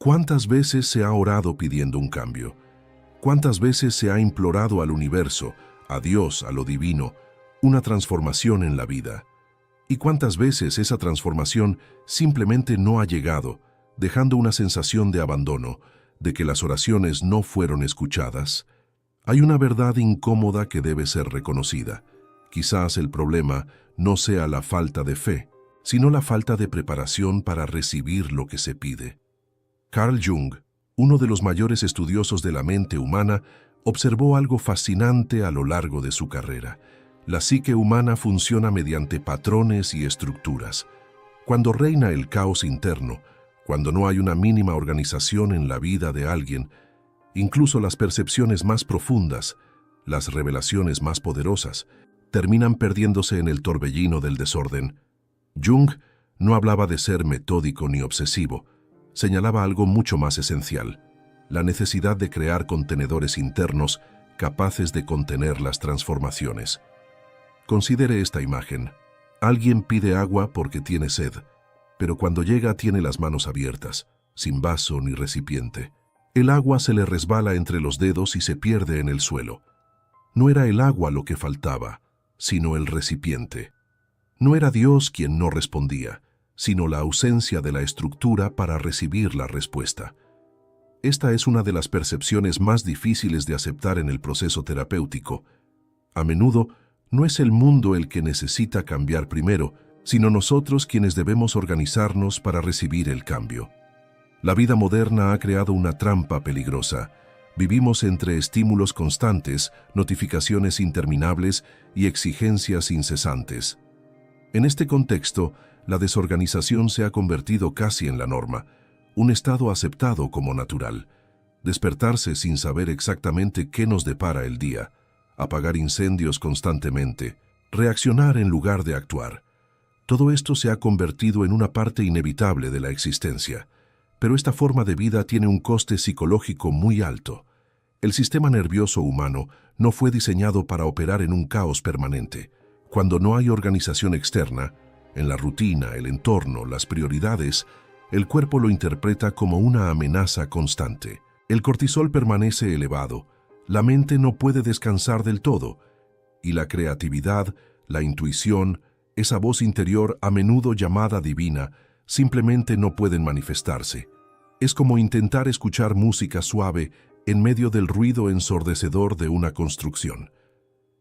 ¿Cuántas veces se ha orado pidiendo un cambio? ¿Cuántas veces se ha implorado al universo, a Dios, a lo divino, una transformación en la vida? ¿Y cuántas veces esa transformación simplemente no ha llegado, dejando una sensación de abandono, de que las oraciones no fueron escuchadas? Hay una verdad incómoda que debe ser reconocida. Quizás el problema no sea la falta de fe, sino la falta de preparación para recibir lo que se pide. Carl Jung, uno de los mayores estudiosos de la mente humana, observó algo fascinante a lo largo de su carrera. La psique humana funciona mediante patrones y estructuras. Cuando reina el caos interno, cuando no hay una mínima organización en la vida de alguien, incluso las percepciones más profundas, las revelaciones más poderosas, terminan perdiéndose en el torbellino del desorden. Jung no hablaba de ser metódico ni obsesivo, señalaba algo mucho más esencial: la necesidad de crear contenedores internos capaces de contener las transformaciones. Considere esta imagen. Alguien pide agua porque tiene sed, pero cuando llega tiene las manos abiertas, sin vaso ni recipiente. El agua se le resbala entre los dedos y se pierde en el suelo. No era el agua lo que faltaba, sino el recipiente. No era Dios quien no respondía, sino la ausencia de la estructura para recibir la respuesta. Esta es una de las percepciones más difíciles de aceptar en el proceso terapéutico. A menudo, no es el mundo el que necesita cambiar primero, sino nosotros quienes debemos organizarnos para recibir el cambio. La vida moderna ha creado una trampa peligrosa. Vivimos entre estímulos constantes, notificaciones interminables y exigencias incesantes. En este contexto, la desorganización se ha convertido casi en la norma, un estado aceptado como natural. Despertarse sin saber exactamente qué nos depara el día, apagar incendios constantemente, reaccionar en lugar de actuar. Todo esto se ha convertido en una parte inevitable de la existencia. Pero esta forma de vida tiene un coste psicológico muy alto. El sistema nervioso humano no fue diseñado para operar en un caos permanente. Cuando no hay organización externa, en la rutina, el entorno, las prioridades, el cuerpo lo interpreta como una amenaza constante. El cortisol permanece elevado, la mente no puede descansar del todo, y la creatividad, la intuición, esa voz interior a menudo llamada divina, simplemente no pueden manifestarse. Es como intentar escuchar música suave en medio del ruido ensordecedor de una construcción.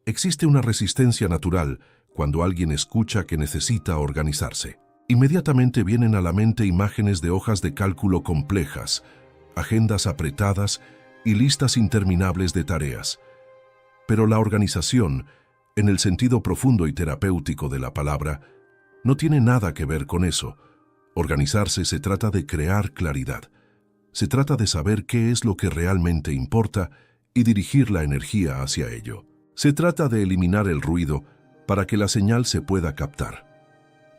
Existe una resistencia natural cuando alguien escucha que necesita organizarse. Inmediatamente vienen a la mente imágenes de hojas de cálculo complejas, agendas apretadas y listas interminables de tareas. Pero la organización, en el sentido profundo y terapéutico de la palabra, no tiene nada que ver con eso. Organizarse se trata de crear claridad. Se trata de saber qué es lo que realmente importa y dirigir la energía hacia ello. Se trata de eliminar el ruido para que la señal se pueda captar.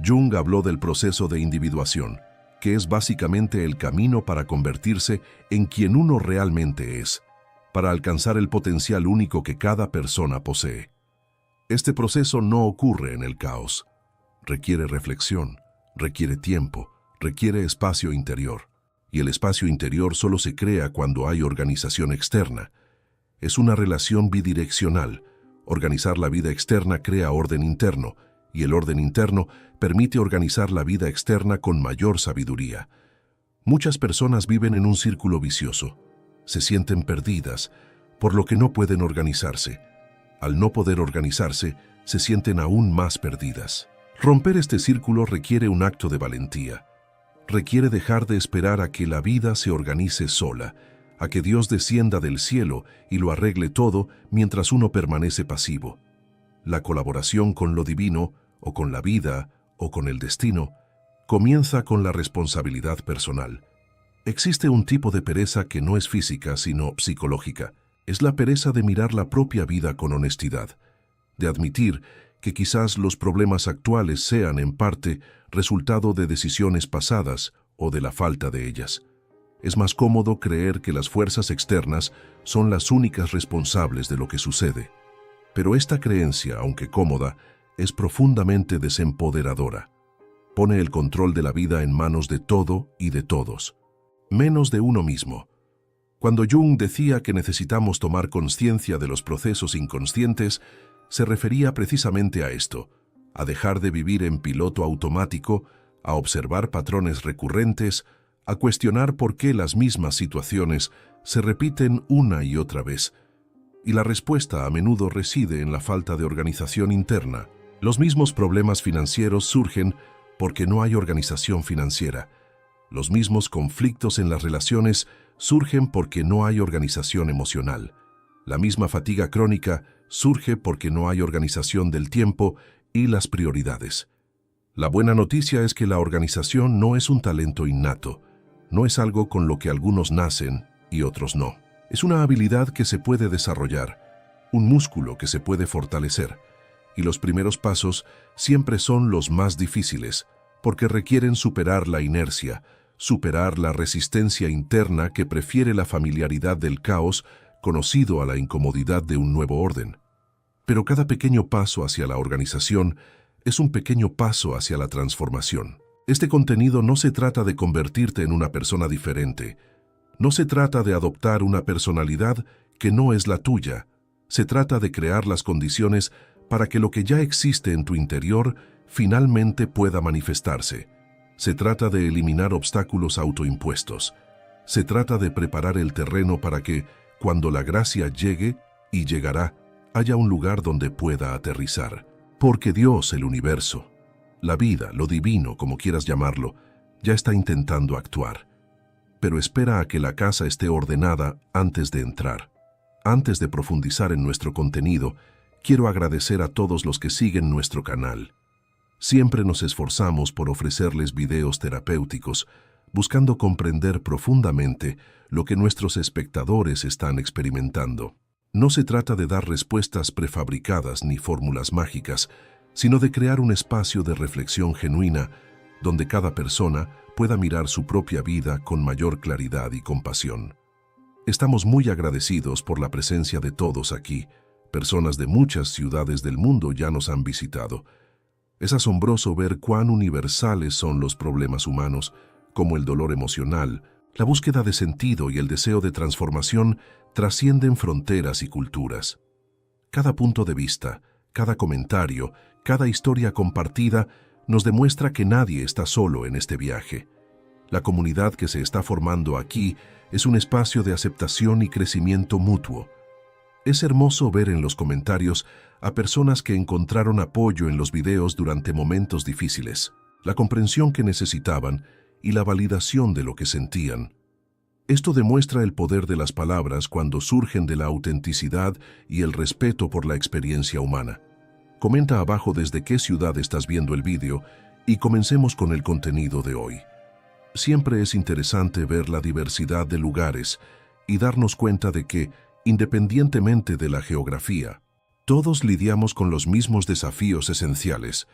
Jung habló del proceso de individuación, que es básicamente el camino para convertirse en quien uno realmente es, para alcanzar el potencial único que cada persona posee. Este proceso no ocurre en el caos. Requiere reflexión, requiere tiempo, requiere espacio interior. Y el espacio interior solo se crea cuando hay organización externa. Es una relación bidireccional. Organizar la vida externa crea orden interno, y el orden interno permite organizar la vida externa con mayor sabiduría. Muchas personas viven en un círculo vicioso. Se sienten perdidas, por lo que no pueden organizarse. Al no poder organizarse, se sienten aún más perdidas. Romper este círculo requiere un acto de valentía. Requiere dejar de esperar a que la vida se organice sola, a que Dios descienda del cielo y lo arregle todo mientras uno permanece pasivo. La colaboración con lo divino, o con la vida, o con el destino, comienza con la responsabilidad personal. Existe un tipo de pereza que no es física, sino psicológica. Es la pereza de mirar la propia vida con honestidad, de admitir que quizás los problemas actuales sean, en parte, resultado de decisiones pasadas o de la falta de ellas. Es más cómodo creer que las fuerzas externas son las únicas responsables de lo que sucede. Pero esta creencia, aunque cómoda, es profundamente desempoderadora. Pone el control de la vida en manos de todo y de todos. menos de uno mismo. Cuando Jung decía que necesitamos tomar conciencia de los procesos inconscientes, se refería precisamente a esto, a dejar de vivir en piloto automático, a observar patrones recurrentes, a cuestionar por qué las mismas situaciones se repiten una y otra vez. Y la respuesta a menudo reside en la falta de organización interna. Los mismos problemas financieros surgen porque no hay organización financiera. Los mismos conflictos en las relaciones surgen porque no hay organización emocional. La misma fatiga crónica surge porque no hay organización del tiempo y las prioridades. La buena noticia es que la organización no es un talento innato, no es algo con lo que algunos nacen y otros no. Es una habilidad que se puede desarrollar, un músculo que se puede fortalecer, y los primeros pasos siempre son los más difíciles, porque requieren superar la inercia, superar la resistencia interna que prefiere la familiaridad del caos conocido a la incomodidad de un nuevo orden. Pero cada pequeño paso hacia la organización es un pequeño paso hacia la transformación. Este contenido no se trata de convertirte en una persona diferente. No se trata de adoptar una personalidad que no es la tuya. Se trata de crear las condiciones para que lo que ya existe en tu interior finalmente pueda manifestarse. Se trata de eliminar obstáculos autoimpuestos. Se trata de preparar el terreno para que, cuando la gracia llegue, y llegará, haya un lugar donde pueda aterrizar. Porque Dios, el universo, la vida, lo divino, como quieras llamarlo, ya está intentando actuar. Pero espera a que la casa esté ordenada antes de entrar. Antes de profundizar en nuestro contenido, quiero agradecer a todos los que siguen nuestro canal. Siempre nos esforzamos por ofrecerles videos terapéuticos, buscando comprender profundamente lo que nuestros espectadores están experimentando. No se trata de dar respuestas prefabricadas ni fórmulas mágicas, sino de crear un espacio de reflexión genuina donde cada persona pueda mirar su propia vida con mayor claridad y compasión. Estamos muy agradecidos por la presencia de todos aquí. Personas de muchas ciudades del mundo ya nos han visitado. Es asombroso ver cuán universales son los problemas humanos, como el dolor emocional, la búsqueda de sentido y el deseo de transformación trascienden fronteras y culturas. Cada punto de vista, cada comentario, cada historia compartida nos demuestra que nadie está solo en este viaje. La comunidad que se está formando aquí es un espacio de aceptación y crecimiento mutuo. Es hermoso ver en los comentarios a personas que encontraron apoyo en los videos durante momentos difíciles, la comprensión que necesitaban y la validación de lo que sentían. Esto demuestra el poder de las palabras cuando surgen de la autenticidad y el respeto por la experiencia humana. Comenta abajo desde qué ciudad estás viendo el vídeo y comencemos con el contenido de hoy. Siempre es interesante ver la diversidad de lugares y darnos cuenta de que, independientemente de la geografía, todos lidiamos con los mismos desafíos esenciales: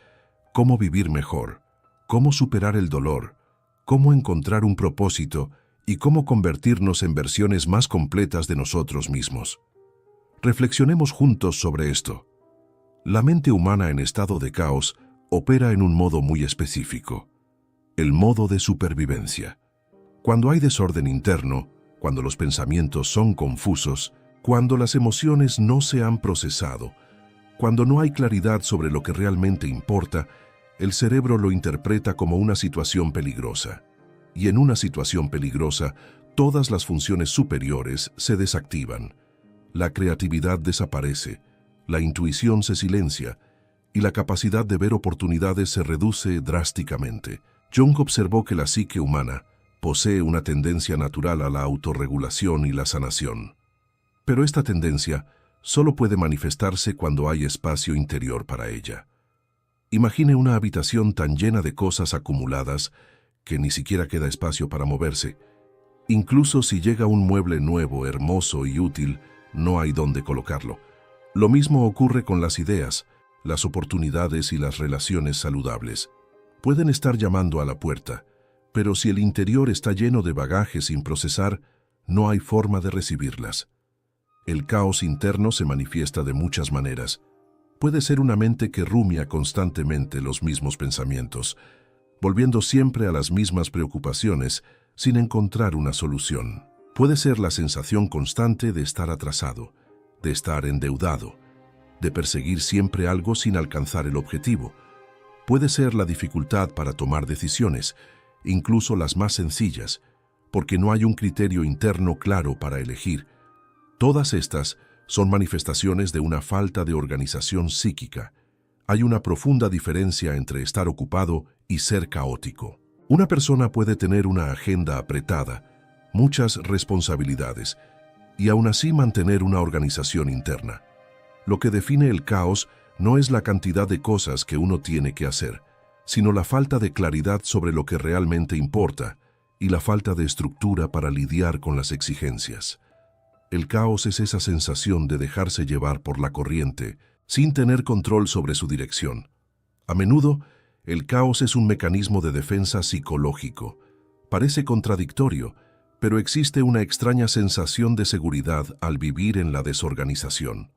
cómo vivir mejor, cómo superar el dolor, cómo encontrar un propósito y cómo convertirnos en versiones más completas de nosotros mismos. Reflexionemos juntos sobre esto. La mente humana en estado de caos opera en un modo muy específico: el modo de supervivencia. Cuando hay desorden interno, cuando los pensamientos son confusos, cuando las emociones no se han procesado, cuando no hay claridad sobre lo que realmente importa, el cerebro lo interpreta como una situación peligrosa. Y en una situación peligrosa, todas las funciones superiores se desactivan. La creatividad desaparece, la intuición se silencia y la capacidad de ver oportunidades se reduce drásticamente. Jung observó que la psique humana posee una tendencia natural a la autorregulación y la sanación. Pero esta tendencia solo puede manifestarse cuando hay espacio interior para ella. Imagine una habitación tan llena de cosas acumuladas que ni siquiera queda espacio para moverse. Incluso si llega un mueble nuevo, hermoso y útil, no hay dónde colocarlo. Lo mismo ocurre con las ideas, las oportunidades y las relaciones saludables. Pueden estar llamando a la puerta, pero si el interior está lleno de bagaje sin procesar, no hay forma de recibirlas. El caos interno se manifiesta de muchas maneras. Puede ser una mente que rumia constantemente los mismos pensamientos, volviendo siempre a las mismas preocupaciones, sin encontrar una solución. Puede ser la sensación constante de estar atrasado, de estar endeudado, de perseguir siempre algo sin alcanzar el objetivo. Puede ser la dificultad para tomar decisiones, incluso las más sencillas, porque no hay un criterio interno claro para elegir. Todas estas son manifestaciones de una falta de organización psíquica. Hay una profunda diferencia entre estar ocupado y ser caótico. Una persona puede tener una agenda apretada, muchas responsabilidades, y aún así mantener una organización interna. Lo que define el caos no es la cantidad de cosas que uno tiene que hacer, sino la falta de claridad sobre lo que realmente importa y la falta de estructura para lidiar con las exigencias. El caos es esa sensación de dejarse llevar por la corriente, sin tener control sobre su dirección. A menudo, el caos es un mecanismo de defensa psicológico. Parece contradictorio, pero existe una extraña sensación de seguridad al vivir en la desorganización.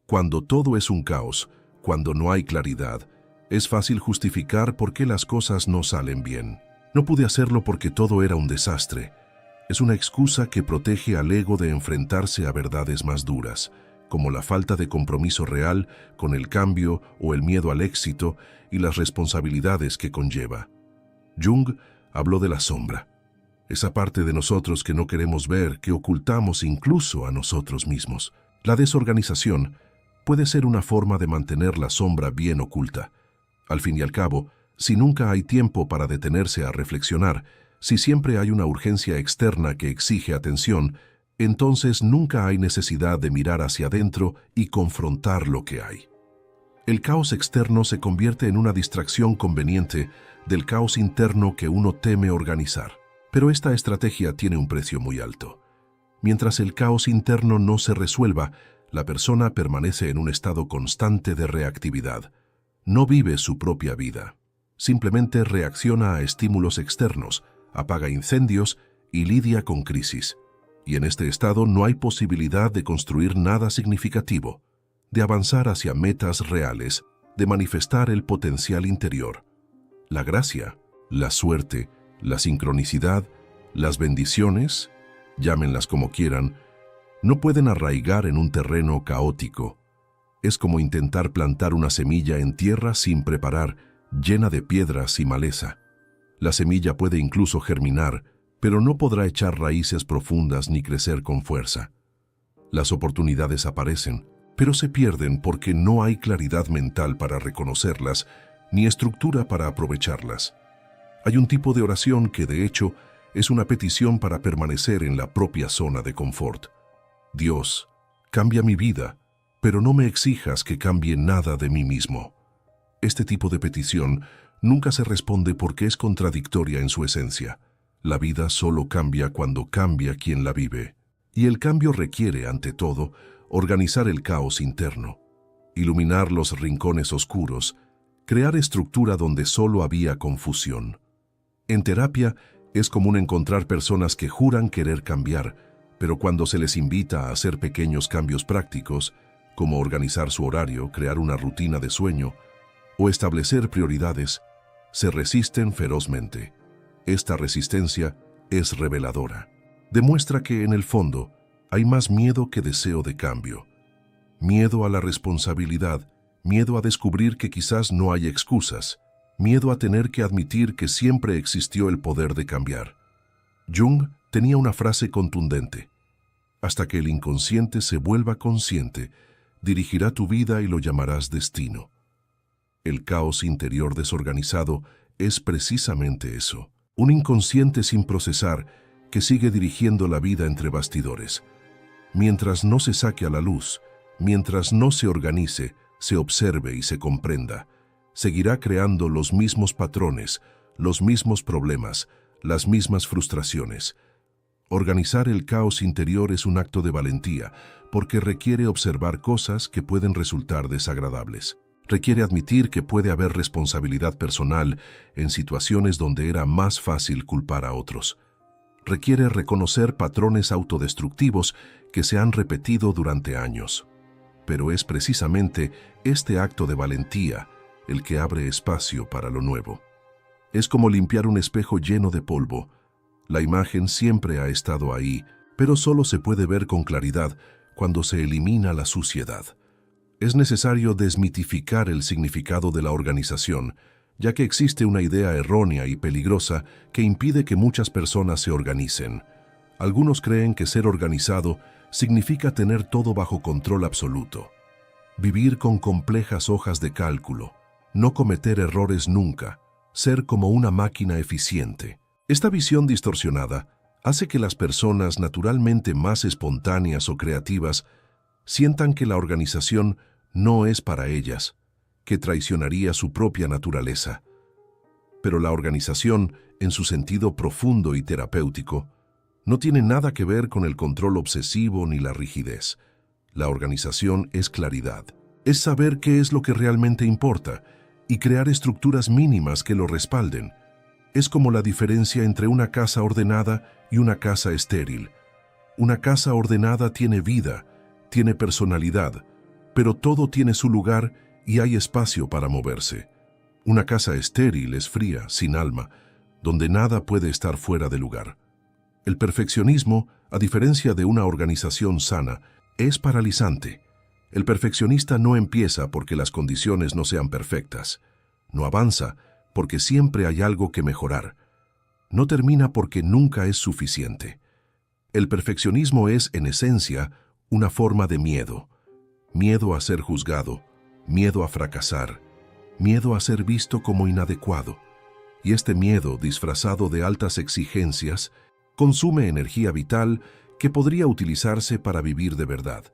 Cuando todo es un caos, cuando no hay claridad, es fácil justificar por qué las cosas no salen bien. No pude hacerlo porque todo era un desastre. Es una excusa que protege al ego de enfrentarse a verdades más duras, como la falta de compromiso real con el cambio o el miedo al éxito y las responsabilidades que conlleva. Jung habló de la sombra, esa parte de nosotros que no queremos ver, que ocultamos incluso a nosotros mismos. La desorganización puede ser una forma de mantener la sombra bien oculta. Al fin y al cabo, si nunca hay tiempo para detenerse a reflexionar, si siempre hay una urgencia externa que exige atención, entonces nunca hay necesidad de mirar hacia adentro y confrontar lo que hay. El caos externo se convierte en una distracción conveniente del caos interno que uno teme organizar. Pero esta estrategia tiene un precio muy alto. Mientras el caos interno no se resuelva, la persona permanece en un estado constante de reactividad. No vive su propia vida. Simplemente reacciona a estímulos externos, apaga incendios y lidia con crisis. Y en este estado no hay posibilidad de construir nada significativo, de avanzar hacia metas reales, de manifestar el potencial interior. La gracia, la suerte, la sincronicidad, las bendiciones, llámenlas como quieran, no pueden arraigar en un terreno caótico. Es como intentar plantar una semilla en tierra sin preparar, llena de piedras y maleza. La semilla puede incluso germinar, pero no podrá echar raíces profundas ni crecer con fuerza. Las oportunidades aparecen, pero se pierden porque no hay claridad mental para reconocerlas, ni estructura para aprovecharlas. Hay un tipo de oración que, de hecho, es una petición para permanecer en la propia zona de confort. Dios, cambia mi vida, pero no me exijas que cambie nada de mí mismo. Este tipo de petición nunca se responde porque es contradictoria en su esencia. La vida solo cambia cuando cambia quien la vive. Y el cambio requiere, ante todo, organizar el caos interno, iluminar los rincones oscuros, crear estructura donde solo había confusión. En terapia es común encontrar personas que juran querer cambiar, pero cuando se les invita a hacer pequeños cambios prácticos, como organizar su horario, crear una rutina de sueño o establecer prioridades, se resisten ferozmente. Esta resistencia es reveladora. Demuestra que en el fondo hay más miedo que deseo de cambio. Miedo a la responsabilidad, miedo a descubrir que quizás no hay excusas, miedo a tener que admitir que siempre existió el poder de cambiar. Jung tenía una frase contundente: hasta que el inconsciente se vuelva consciente, dirigirá tu vida y lo llamarás destino. El caos interior desorganizado es precisamente eso, un inconsciente sin procesar que sigue dirigiendo la vida entre bastidores. Mientras no se saque a la luz, mientras no se organice, se observe y se comprenda, seguirá creando los mismos patrones, los mismos problemas, las mismas frustraciones. Organizar el caos interior es un acto de valentía, porque requiere observar cosas que pueden resultar desagradables. Requiere admitir que puede haber responsabilidad personal en situaciones donde era más fácil culpar a otros. Requiere reconocer patrones autodestructivos que se han repetido durante años. Pero es precisamente este acto de valentía el que abre espacio para lo nuevo. Es como limpiar un espejo lleno de polvo. La imagen siempre ha estado ahí, pero solo se puede ver con claridad cuando se elimina la suciedad. Es necesario desmitificar el significado de la organización, ya que existe una idea errónea y peligrosa que impide que muchas personas se organicen. Algunos creen que ser organizado significa tener todo bajo control absoluto. Vivir con complejas hojas de cálculo, no cometer errores nunca, ser como una máquina eficiente. Esta visión distorsionada hace que las personas naturalmente más espontáneas o creativas sientan que la organización no es para ellas, que traicionaría su propia naturaleza. Pero la organización, en su sentido profundo y terapéutico, no tiene nada que ver con el control obsesivo ni la rigidez. La organización es claridad. Es saber qué es lo que realmente importa y crear estructuras mínimas que lo respalden. Es como la diferencia entre una casa ordenada y una casa estéril. Una casa ordenada tiene vida, tiene personalidad, pero todo tiene su lugar y hay espacio para moverse. Una casa estéril es fría, sin alma, donde nada puede estar fuera de lugar. El perfeccionismo, a diferencia de una organización sana, es paralizante. El perfeccionista no empieza porque las condiciones no sean perfectas. No avanza porque siempre hay algo que mejorar. No termina porque nunca es suficiente. El perfeccionismo es, en esencia, una forma de miedo. Miedo a ser juzgado, miedo a fracasar, miedo a ser visto como inadecuado. Y este miedo, disfrazado de altas exigencias, consume energía vital que podría utilizarse para vivir de verdad.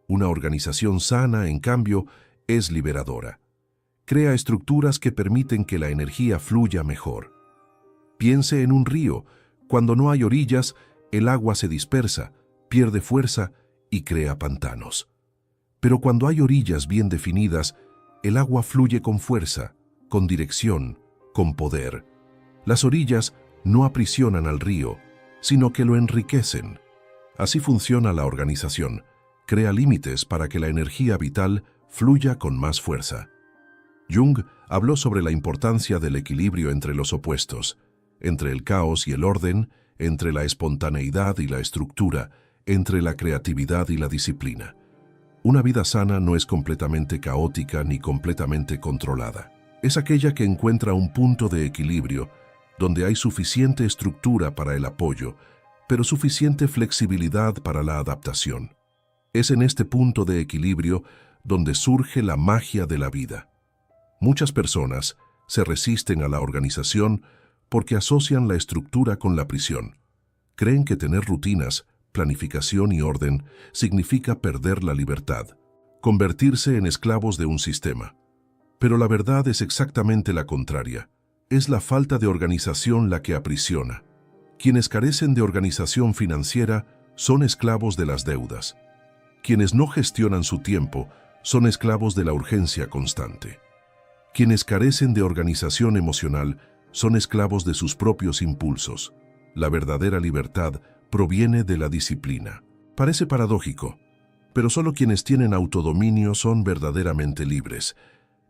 Una organización sana, en cambio, es liberadora. Crea estructuras que permiten que la energía fluya mejor. Piense en un río. Cuando no hay orillas, el agua se dispersa, pierde fuerza y crea pantanos. Pero cuando hay orillas bien definidas, el agua fluye con fuerza, con dirección, con poder. Las orillas no aprisionan al río, sino que lo enriquecen. Así funciona la organización. Crea límites para que la energía vital fluya con más fuerza. Jung habló sobre la importancia del equilibrio entre los opuestos, entre el caos y el orden, entre la espontaneidad y la estructura, entre la creatividad y la disciplina. Una vida sana no es completamente caótica ni completamente controlada. Es aquella que encuentra un punto de equilibrio donde hay suficiente estructura para el apoyo, pero suficiente flexibilidad para la adaptación. Es en este punto de equilibrio donde surge la magia de la vida. Muchas personas se resisten a la organización porque asocian la estructura con la prisión. Creen que tener rutinas, planificación y orden significa perder la libertad, convertirse en esclavos de un sistema. Pero la verdad es exactamente la contraria. Es la falta de organización la que aprisiona. Quienes carecen de organización financiera son esclavos de las deudas. Quienes no gestionan su tiempo son esclavos de la urgencia constante. Quienes carecen de organización emocional son esclavos de sus propios impulsos. La verdadera libertad proviene de la disciplina. Parece paradójico, pero solo quienes tienen autodominio son verdaderamente libres.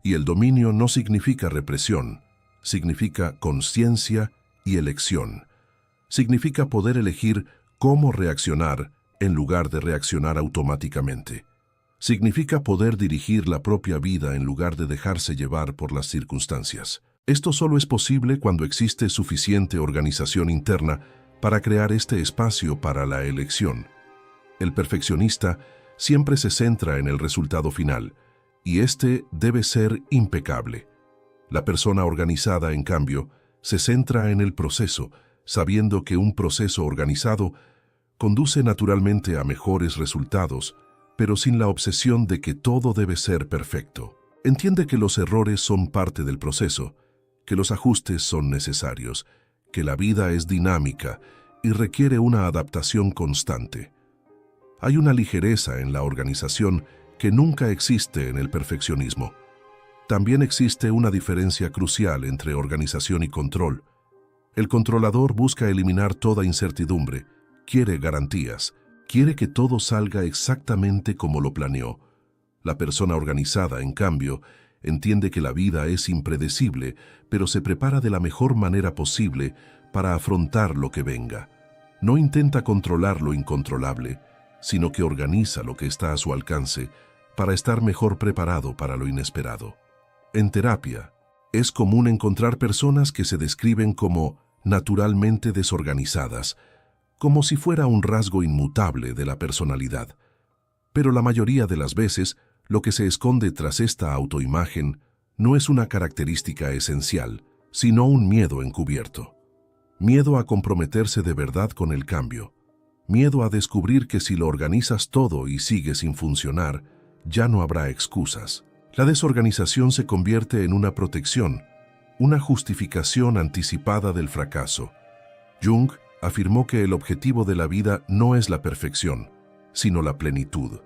Y el dominio no significa represión, significa conciencia y elección. Significa poder elegir cómo reaccionar en lugar de reaccionar automáticamente. Significa poder dirigir la propia vida en lugar de dejarse llevar por las circunstancias. Esto solo es posible cuando existe suficiente organización interna para crear este espacio para la elección. El perfeccionista siempre se centra en el resultado final, y este debe ser impecable. La persona organizada, en cambio, se centra en el proceso, sabiendo que un proceso organizado conduce naturalmente a mejores resultados, pero sin la obsesión de que todo debe ser perfecto. Entiende que los errores son parte del proceso, que los ajustes son necesarios, que la vida es dinámica y requiere una adaptación constante. Hay una ligereza en la organización que nunca existe en el perfeccionismo. También existe una diferencia crucial entre organización y control. El controlador busca eliminar toda incertidumbre, quiere garantías, quiere que todo salga exactamente como lo planeó. La persona organizada, en cambio, entiende que la vida es impredecible, pero se prepara de la mejor manera posible para afrontar lo que venga. No intenta controlar lo incontrolable, sino que organiza lo que está a su alcance para estar mejor preparado para lo inesperado. En terapia, es común encontrar personas que se describen como naturalmente desorganizadas, como si fuera un rasgo inmutable de la personalidad. Pero la mayoría de las veces, lo que se esconde tras esta autoimagen no es una característica esencial, sino un miedo encubierto. Miedo a comprometerse de verdad con el cambio. Miedo a descubrir que si lo organizas todo y sigue sin funcionar, ya no habrá excusas. La desorganización se convierte en una protección, una justificación anticipada del fracaso. Jung afirmó que el objetivo de la vida no es la perfección, sino la plenitud.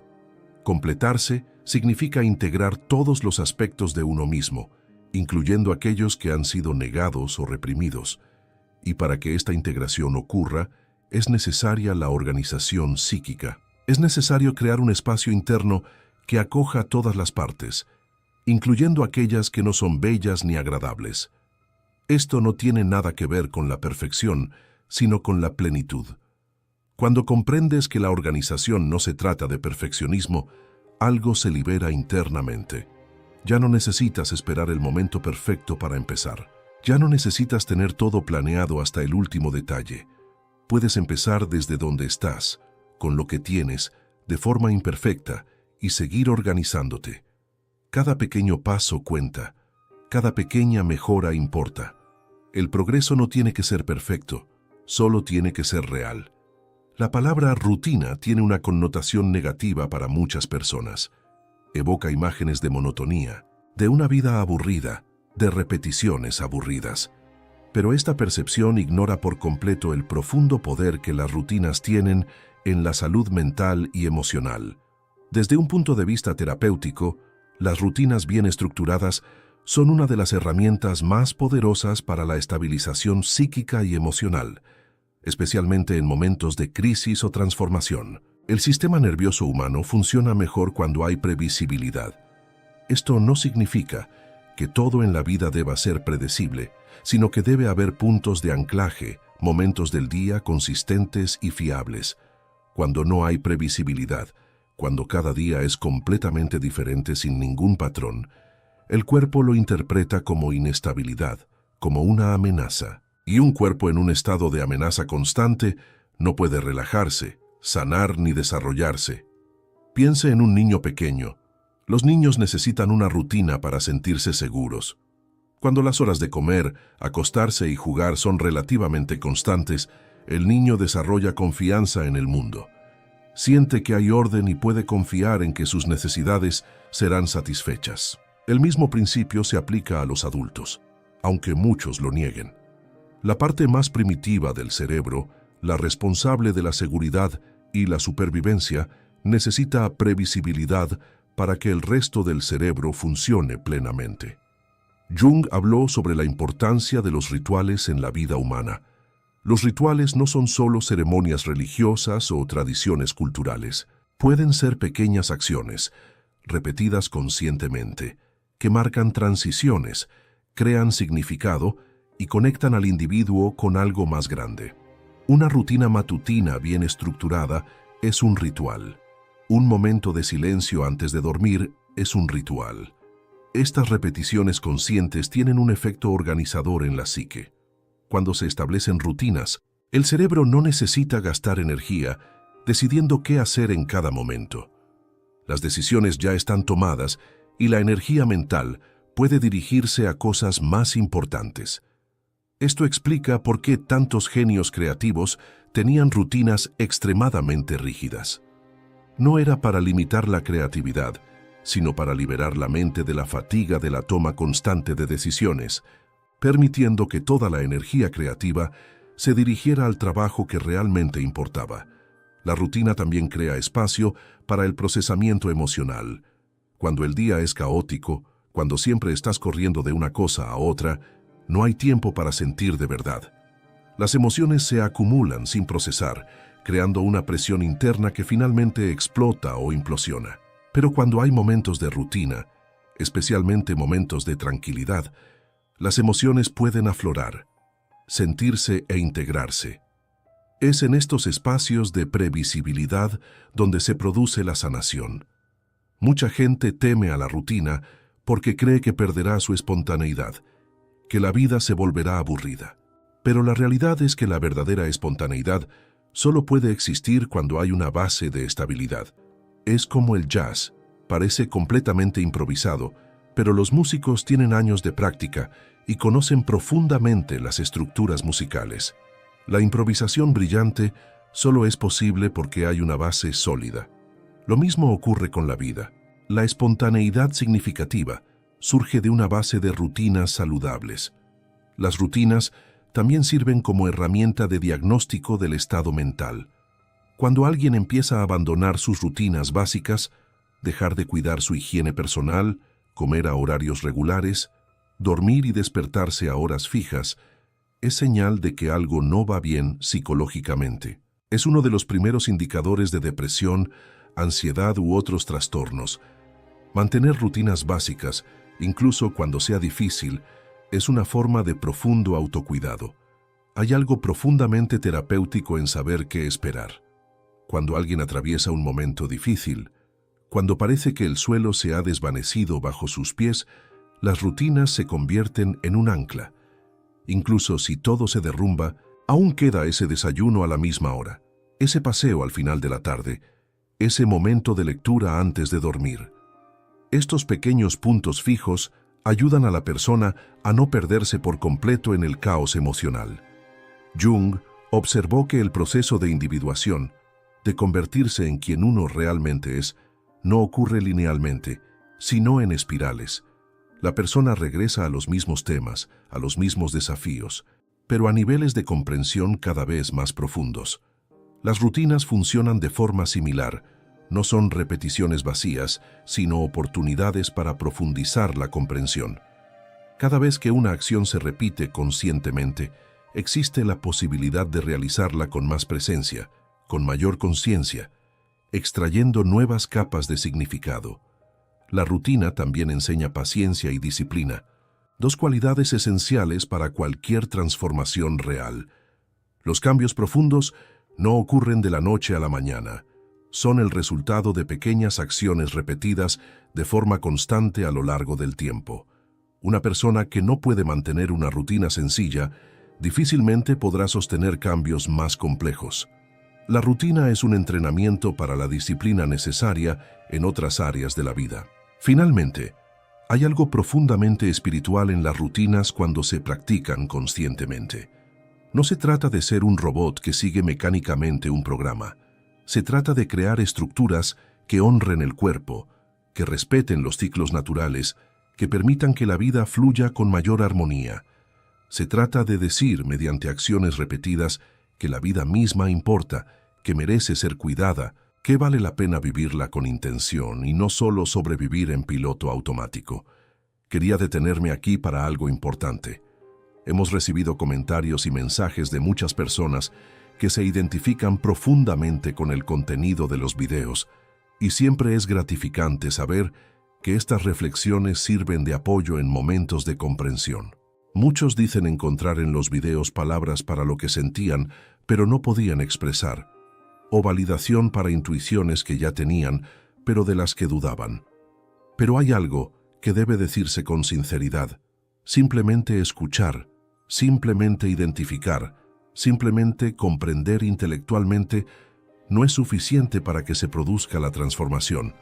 Completarse significa integrar todos los aspectos de uno mismo, incluyendo aquellos que han sido negados o reprimidos. Y para que esta integración ocurra, es necesaria la organización psíquica. Es necesario crear un espacio interno que acoja a todas las partes, incluyendo aquellas que no son bellas ni agradables. Esto no tiene nada que ver con la perfección, sino con la plenitud. Cuando comprendes que la organización no se trata de perfeccionismo, algo se libera internamente. Ya no necesitas esperar el momento perfecto para empezar. Ya no necesitas tener todo planeado hasta el último detalle. Puedes empezar desde donde estás, con lo que tienes, de forma imperfecta, y seguir organizándote. Cada pequeño paso cuenta, cada pequeña mejora importa. El progreso no tiene que ser perfecto, solo tiene que ser real. La palabra rutina tiene una connotación negativa para muchas personas. Evoca imágenes de monotonía, de una vida aburrida, de repeticiones aburridas. Pero esta percepción ignora por completo el profundo poder que las rutinas tienen en la salud mental y emocional. Desde un punto de vista terapéutico, las rutinas bien estructuradas son una de las herramientas más poderosas para la estabilización psíquica y emocional, especialmente en momentos de crisis o transformación. El sistema nervioso humano funciona mejor cuando hay previsibilidad. Esto no significa que todo en la vida deba ser predecible, sino que debe haber puntos de anclaje, momentos del día consistentes y fiables. Cuando no hay previsibilidad, cuando cada día es completamente diferente sin ningún patrón, el cuerpo lo interpreta como inestabilidad, como una amenaza. Y un cuerpo en un estado de amenaza constante no puede relajarse, sanar ni desarrollarse. Piense en un niño pequeño. Los niños necesitan una rutina para sentirse seguros. Cuando las horas de comer, acostarse y jugar son relativamente constantes, el niño desarrolla confianza en el mundo. Siente que hay orden y puede confiar en que sus necesidades serán satisfechas. El mismo principio se aplica a los adultos, aunque muchos lo nieguen. La parte más primitiva del cerebro, la responsable de la seguridad y la supervivencia, necesita previsibilidad para que el resto del cerebro funcione plenamente. Jung habló sobre la importancia de los rituales en la vida humana. Los rituales no son solo ceremonias religiosas o tradiciones culturales. Pueden ser pequeñas acciones, repetidas conscientemente, que marcan transiciones, crean significado y conectan al individuo con algo más grande. Una rutina matutina bien estructurada es un ritual. Un momento de silencio antes de dormir es un ritual. Estas repeticiones conscientes tienen un efecto organizador en la psique. Cuando se establecen rutinas, el cerebro no necesita gastar energía decidiendo qué hacer en cada momento. Las decisiones ya están tomadas y la energía mental puede dirigirse a cosas más importantes. Esto explica por qué tantos genios creativos tenían rutinas extremadamente rígidas. No era para limitar la creatividad, sino para liberar la mente de la fatiga de la toma constante de decisiones, permitiendo que toda la energía creativa se dirigiera al trabajo que realmente importaba. La rutina también crea espacio para el procesamiento emocional. Cuando el día es caótico, cuando siempre estás corriendo de una cosa a otra, no hay tiempo para sentir de verdad. Las emociones se acumulan sin procesar, creando una presión interna que finalmente explota o implosiona. Pero cuando hay momentos de rutina, especialmente momentos de tranquilidad, las emociones pueden aflorar. sentirse e integrarse. Es en estos espacios de previsibilidad donde se produce la sanación. Mucha gente teme a la rutina porque cree que perderá su espontaneidad, que la vida se volverá aburrida. Pero la realidad es que la verdadera espontaneidad solo puede existir cuando hay una base de estabilidad. Es como el jazz, parece completamente improvisado, pero los músicos tienen años de práctica y conocen profundamente las estructuras musicales. La improvisación brillante solo es posible porque hay una base sólida. Lo mismo ocurre con la vida. La espontaneidad significativa surge de una base de rutinas saludables. Las rutinas también sirven como herramienta de diagnóstico del estado mental. Cuando alguien empieza a abandonar sus rutinas básicas, dejar de cuidar su higiene personal, comer a horarios regulares, dormir y despertarse a horas fijas, es señal de que algo no va bien psicológicamente. Es uno de los primeros indicadores de depresión, ansiedad u otros trastornos. Mantener rutinas básicas, incluso cuando sea difícil, es una forma de profundo autocuidado. Hay algo profundamente terapéutico en saber qué esperar. Cuando alguien atraviesa un momento difícil, cuando parece que el suelo se ha desvanecido bajo sus pies, las rutinas se convierten en un ancla. Incluso si todo se derrumba, aún queda ese desayuno a la misma hora, ese paseo al final de la tarde, ese momento de lectura antes de dormir. Estos pequeños puntos fijos ayudan a la persona a no perderse por completo en el caos emocional. Jung observó que el proceso de individuación, de convertirse en quien uno realmente es, no ocurre linealmente, sino en espirales. La persona regresa a los mismos temas, a los mismos desafíos, pero a niveles de comprensión cada vez más profundos. Las rutinas funcionan de forma similar. No son repeticiones vacías, sino oportunidades para profundizar la comprensión. Cada vez que una acción se repite conscientemente, existe la posibilidad de realizarla con más presencia, con mayor conciencia, extrayendo nuevas capas de significado. La rutina también enseña paciencia y disciplina, dos cualidades esenciales para cualquier transformación real. Los cambios profundos no ocurren de la noche a la mañana. Son el resultado de pequeñas acciones repetidas de forma constante a lo largo del tiempo. Una persona que no puede mantener una rutina sencilla difícilmente podrá sostener cambios más complejos. La rutina es un entrenamiento para la disciplina necesaria en otras áreas de la vida. Finalmente, hay algo profundamente espiritual en las rutinas cuando se practican conscientemente. No se trata de ser un robot que sigue mecánicamente un programa. Se trata de crear estructuras que honren el cuerpo, que respeten los ciclos naturales, que permitan que la vida fluya con mayor armonía. Se trata de decir, mediante acciones repetidas, que la vida misma importa, que merece ser cuidada, que vale la pena vivirla con intención y no solo sobrevivir en piloto automático. Quería detenerme aquí para algo importante. Hemos recibido comentarios y mensajes de muchas personas que se identifican profundamente con el contenido de los videos, y siempre es gratificante saber que estas reflexiones sirven de apoyo en momentos de comprensión. Muchos dicen encontrar en los videos palabras para lo que sentían, pero no podían expresar, o validación para intuiciones que ya tenían, pero de las que dudaban. Pero hay algo que debe decirse con sinceridad: simplemente escuchar, simplemente identificar, simplemente comprender intelectualmente no es suficiente para que se produzca la transformación.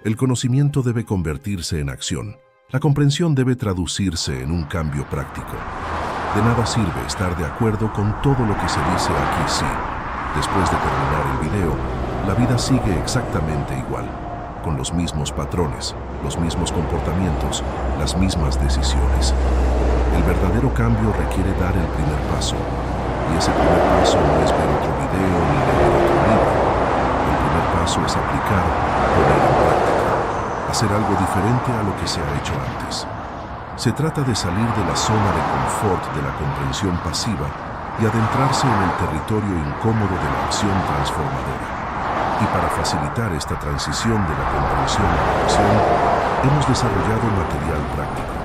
El conocimiento debe convertirse en acción. La comprensión debe traducirse en un cambio práctico. De nada sirve estar de acuerdo con todo lo que se dice aquí sí. Después de terminar el video, la vida sigue exactamente igual, con los mismos patrones, los mismos comportamientos, las mismas decisiones. El verdadero cambio requiere dar el primer paso, y ese primer paso no es ver otro video ni leer otro libro. El primer paso es aplicar, poner en práctica, hacer algo diferente a lo que se ha hecho antes. Se trata de salir de la zona de confort de la comprensión pasiva y adentrarse en el territorio incómodo de la acción transformadora. Y para facilitar esta transición de la comprensión a la acción, hemos desarrollado material práctico.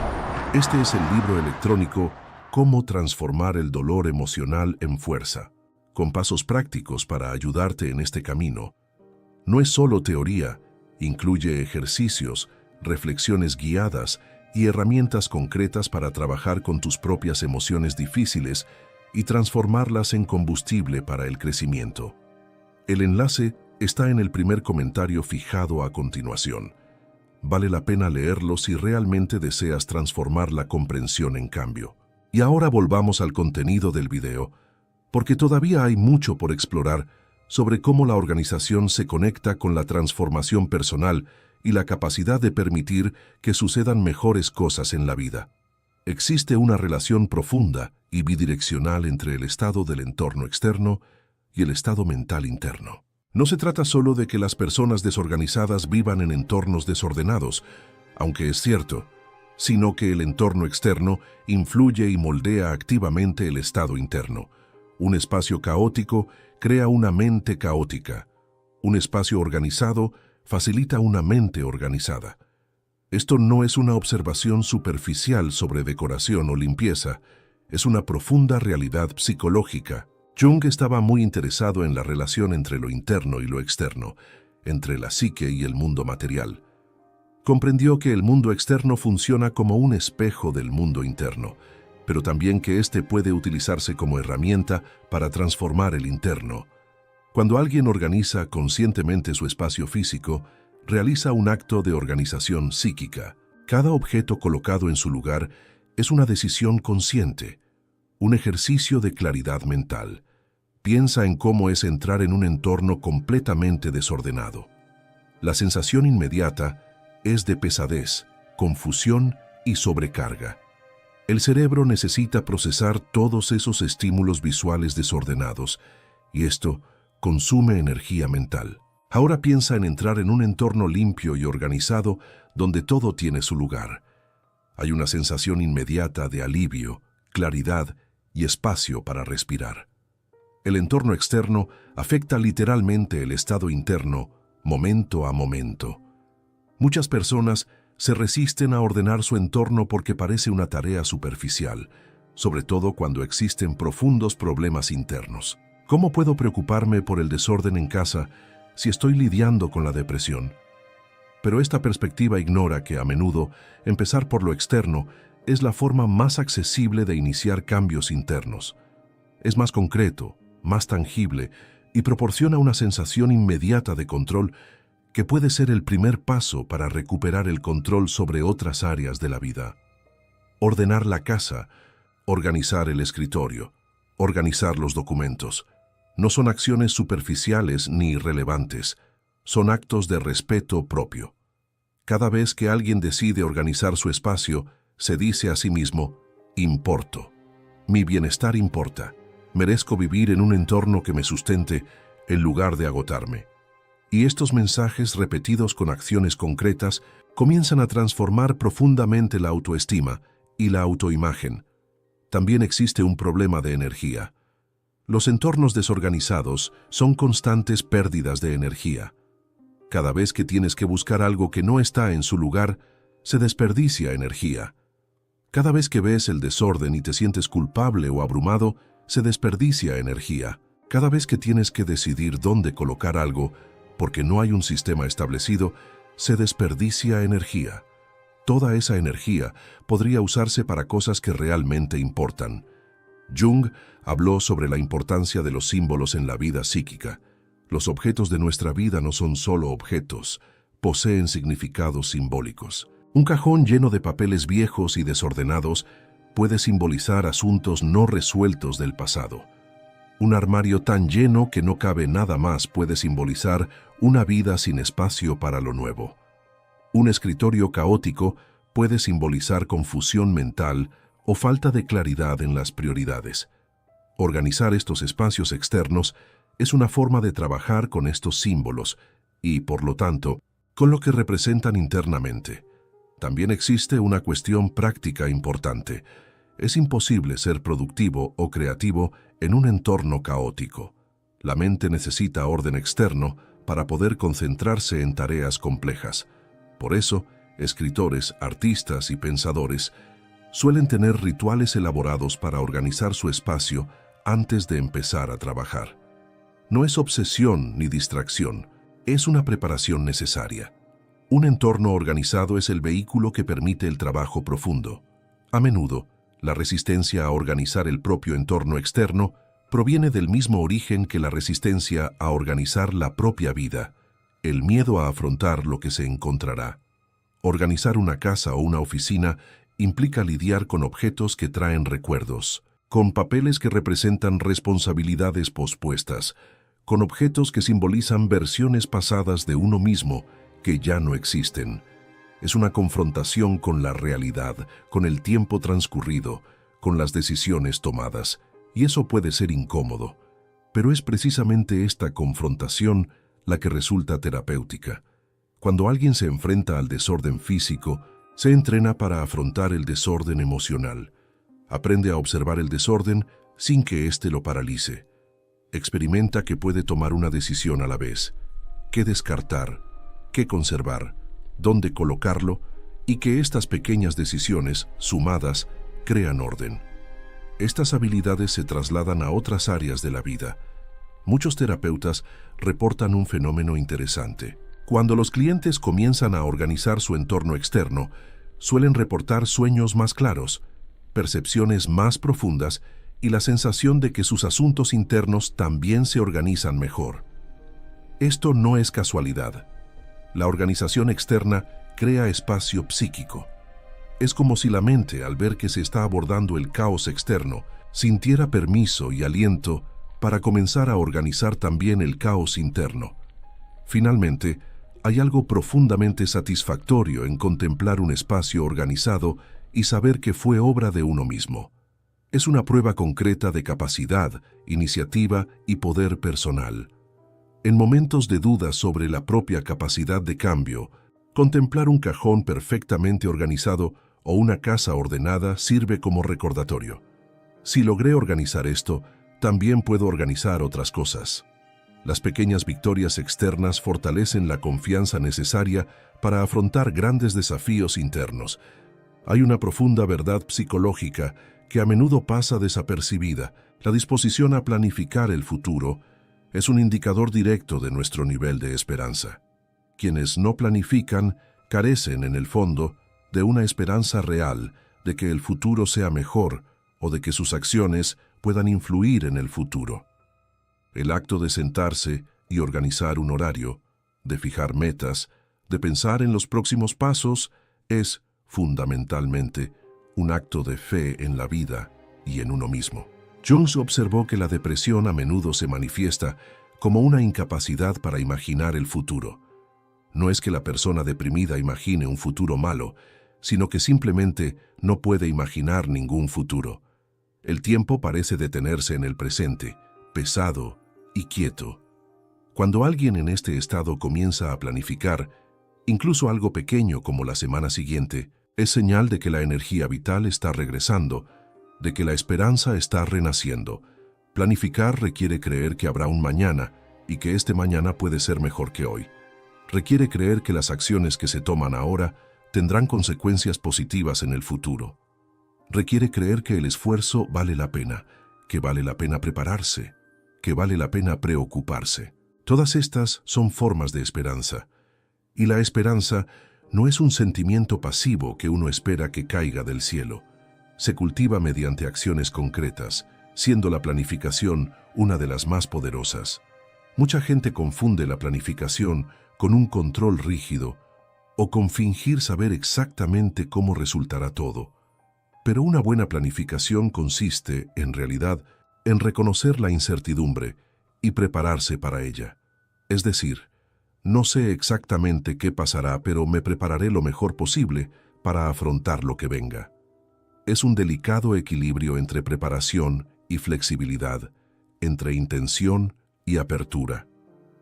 Este es el libro electrónico cómo transformar el dolor emocional en fuerza, con pasos prácticos para ayudarte en este camino. No es solo teoría, incluye ejercicios, reflexiones guiadas y herramientas concretas para trabajar con tus propias emociones difíciles y transformarlas en combustible para el crecimiento. El enlace está en el primer comentario fijado a continuación. Vale la pena leerlo si realmente deseas transformar la comprensión en cambio. Y ahora volvamos al contenido del video, porque todavía hay mucho por explorar sobre cómo la organización se conecta con la transformación personal y la capacidad de permitir que sucedan mejores cosas en la vida. Existe una relación profunda y bidireccional entre el estado del entorno externo y el estado mental interno. No se trata solo de que las personas desorganizadas vivan en entornos desordenados, aunque es cierto, sino que el entorno externo influye y moldea activamente el estado interno. Un espacio caótico crea una mente caótica. Un espacio organizado facilita una mente organizada. Esto no es una observación superficial sobre decoración o limpieza, es una profunda realidad psicológica. Jung estaba muy interesado en la relación entre lo interno y lo externo, entre la psique y el mundo material. Comprendió que el mundo externo funciona como un espejo del mundo interno, pero también que éste puede utilizarse como herramienta para transformar el interno. Cuando alguien organiza conscientemente su espacio físico, realiza un acto de organización psíquica. Cada objeto colocado en su lugar es una decisión consciente, un ejercicio de claridad mental. Piensa en cómo es entrar en un entorno completamente desordenado. La sensación inmediata es de pesadez, confusión y sobrecarga. El cerebro necesita procesar todos esos estímulos visuales desordenados, y esto consume energía mental. Ahora piensa en entrar en un entorno limpio y organizado donde todo tiene su lugar. Hay una sensación inmediata de alivio, claridad y espacio para respirar. El entorno externo afecta literalmente el estado interno, momento a momento. Muchas personas se resisten a ordenar su entorno porque parece una tarea superficial, sobre todo cuando existen profundos problemas internos. ¿Cómo puedo preocuparme por el desorden en casa si estoy lidiando con la depresión? Pero esta perspectiva ignora que a menudo empezar por lo externo es la forma más accesible de iniciar cambios internos. Es más concreto, más tangible y proporciona una sensación inmediata de control que puede ser el primer paso para recuperar el control sobre otras áreas de la vida. Ordenar la casa, organizar el escritorio, organizar los documentos, no son acciones superficiales ni irrelevantes, son actos de respeto propio. Cada vez que alguien decide organizar su espacio, se dice a sí mismo, importo. Mi bienestar importa. Merezco vivir en un entorno que me sustente en lugar de agotarme. Y estos mensajes repetidos con acciones concretas comienzan a transformar profundamente la autoestima y la autoimagen. También existe un problema de energía. Los entornos desorganizados son constantes pérdidas de energía. Cada vez que tienes que buscar algo que no está en su lugar, se desperdicia energía. Cada vez que ves el desorden y te sientes culpable o abrumado, se desperdicia energía. Cada vez que tienes que decidir dónde colocar algo, porque no hay un sistema establecido, se desperdicia energía. Toda esa energía podría usarse para cosas que realmente importan. Jung habló sobre la importancia de los símbolos en la vida psíquica. Los objetos de nuestra vida no son solo objetos, poseen significados simbólicos. Un cajón lleno de papeles viejos y desordenados puede simbolizar asuntos no resueltos del pasado. Un armario tan lleno que no cabe nada más puede simbolizar una vida sin espacio para lo nuevo. Un escritorio caótico puede simbolizar confusión mental o falta de claridad en las prioridades. Organizar estos espacios externos es una forma de trabajar con estos símbolos y, por lo tanto, con lo que representan internamente. También existe una cuestión práctica importante. Es imposible ser productivo o creativo en un entorno caótico. La mente necesita orden externo para poder concentrarse en tareas complejas. Por eso, escritores, artistas y pensadores Suelen tener rituales elaborados para organizar su espacio antes de empezar a trabajar. No es obsesión ni distracción, es una preparación necesaria. Un entorno organizado es el vehículo que permite el trabajo profundo. A menudo, la resistencia a organizar el propio entorno externo proviene del mismo origen que la resistencia a organizar la propia vida, el miedo a afrontar lo que se encontrará. Organizar una casa o una oficina implica lidiar con objetos que traen recuerdos, con papeles que representan responsabilidades pospuestas, con objetos que simbolizan versiones pasadas de uno mismo que ya no existen. Es una confrontación con la realidad, con el tiempo transcurrido, con las decisiones tomadas, y eso puede ser incómodo. Pero es precisamente esta confrontación la que resulta terapéutica. Cuando alguien se enfrenta al desorden físico, se entrena para afrontar el desorden emocional. Aprende a observar el desorden sin que éste lo paralice. Experimenta que puede tomar una decisión a la vez, qué descartar, qué conservar, dónde colocarlo, y que estas pequeñas decisiones, sumadas, crean orden. Estas habilidades se trasladan a otras áreas de la vida. Muchos terapeutas reportan un fenómeno interesante. Cuando los clientes comienzan a organizar su entorno externo, suelen reportar sueños más claros, percepciones más profundas y la sensación de que sus asuntos internos también se organizan mejor. Esto no es casualidad. La organización externa crea espacio psíquico. Es como si la mente, al ver que se está abordando el caos externo, sintiera permiso y aliento para comenzar a organizar también el caos interno. Finalmente, hay algo profundamente satisfactorio en contemplar un espacio organizado y saber que fue obra de uno mismo. Es una prueba concreta de capacidad, iniciativa y poder personal. En momentos de duda sobre la propia capacidad de cambio, contemplar un cajón perfectamente organizado o una casa ordenada sirve como recordatorio. Si logré organizar esto, también puedo organizar otras cosas. Las pequeñas victorias externas fortalecen la confianza necesaria para afrontar grandes desafíos internos. Hay una profunda verdad psicológica que a menudo pasa desapercibida. La disposición a planificar el futuro es un indicador directo de nuestro nivel de esperanza. Quienes no planifican carecen, en el fondo, de una esperanza real de que el futuro sea mejor o de que sus acciones puedan influir en el futuro. El acto de sentarse y organizar un horario, de fijar metas, de pensar en los próximos pasos, es, fundamentalmente, un acto de fe en la vida y en uno mismo. Jones observó que la depresión a menudo se manifiesta como una incapacidad para imaginar el futuro. No es que la persona deprimida imagine un futuro malo, sino que simplemente no puede imaginar ningún futuro. El tiempo parece detenerse en el presente, pesado y quieto. Cuando alguien en este estado comienza a planificar, incluso algo pequeño como la semana siguiente, es señal de que la energía vital está regresando, de que la esperanza está renaciendo. Planificar requiere creer que habrá un mañana y que este mañana puede ser mejor que hoy. Requiere creer que las acciones que se toman ahora tendrán consecuencias positivas en el futuro. Requiere creer que el esfuerzo vale la pena, que vale la pena prepararse, que vale la pena preocuparse. Todas estas son formas de esperanza. Y la esperanza no es un sentimiento pasivo que uno espera que caiga del cielo. Se cultiva mediante acciones concretas, siendo la planificación una de las más poderosas. Mucha gente confunde la planificación con un control rígido o con fingir saber exactamente cómo resultará todo. Pero una buena planificación consiste, en realidad, en reconocer la incertidumbre y prepararse para ella. Es decir, no sé exactamente qué pasará, pero me prepararé lo mejor posible para afrontar lo que venga. Es un delicado equilibrio entre preparación y flexibilidad, entre intención y apertura.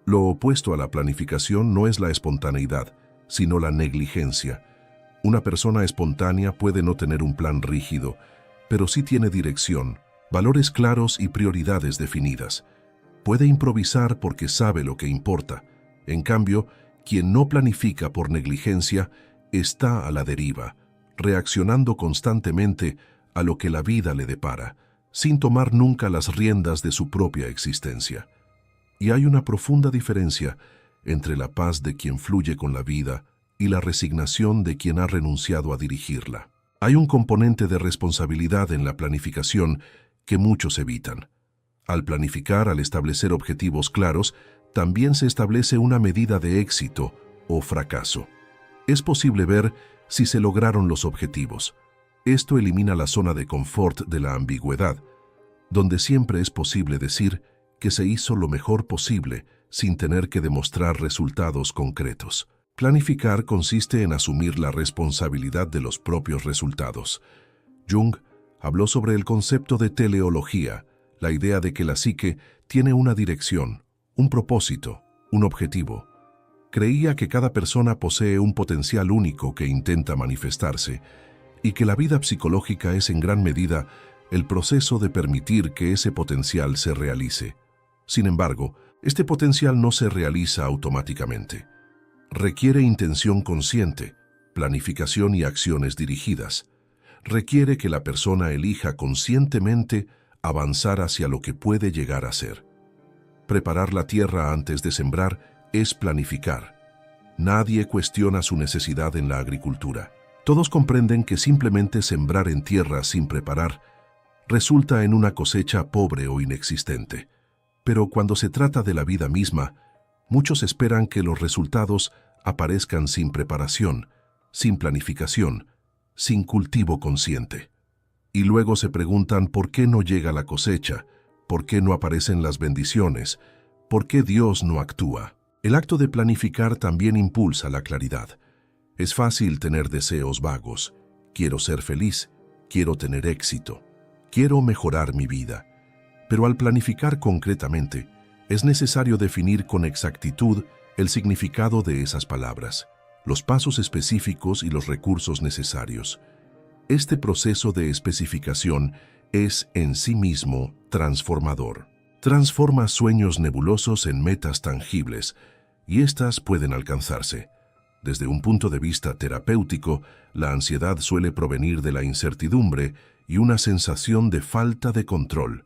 Lo opuesto a la planificación no es la espontaneidad, sino la negligencia. Una persona espontánea puede no tener un plan rígido, pero sí tiene dirección, valores claros y prioridades definidas. Puede improvisar porque sabe lo que importa. En cambio, quien no planifica por negligencia está a la deriva, reaccionando constantemente a lo que la vida le depara, sin tomar nunca las riendas de su propia existencia. Y hay una profunda diferencia entre la paz de quien fluye con la vida y la resignación de quien ha renunciado a dirigirla. Hay un componente de responsabilidad en la planificación que muchos evitan. Al planificar, al establecer objetivos claros, también se establece una medida de éxito o fracaso. Es posible ver si se lograron los objetivos. Esto elimina la zona de confort de la ambigüedad, donde siempre es posible decir que se hizo lo mejor posible sin tener que demostrar resultados concretos. Planificar consiste en asumir la responsabilidad de los propios resultados. Jung habló sobre el concepto de teleología, la idea de que la psique tiene una dirección, un propósito, un objetivo. Creía que cada persona posee un potencial único que intenta manifestarse y que la vida psicológica es en gran medida el proceso de permitir que ese potencial se realice. Sin embargo, este potencial no se realiza automáticamente. Requiere intención consciente, planificación y acciones dirigidas. Requiere que la persona elija conscientemente avanzar hacia lo que puede llegar a ser. Preparar la tierra antes de sembrar es planificar. Nadie cuestiona su necesidad en la agricultura. Todos comprenden que simplemente sembrar en tierra sin preparar resulta en una cosecha pobre o inexistente. Pero cuando se trata de la vida misma, muchos esperan que los resultados aparezcan sin preparación, sin planificación, sin cultivo consciente. Y luego se preguntan por qué no llega la cosecha, por qué no aparecen las bendiciones, por qué Dios no actúa. El acto de planificar también impulsa la claridad. Es fácil tener deseos vagos. Quiero ser feliz, quiero tener éxito, quiero mejorar mi vida. Pero al planificar concretamente, es necesario definir con exactitud el significado de esas palabras, los pasos específicos y los recursos necesarios. Este proceso de especificación es en sí mismo transformador. Transforma sueños nebulosos en metas tangibles, y éstas pueden alcanzarse. Desde un punto de vista terapéutico, la ansiedad suele provenir de la incertidumbre y una sensación de falta de control.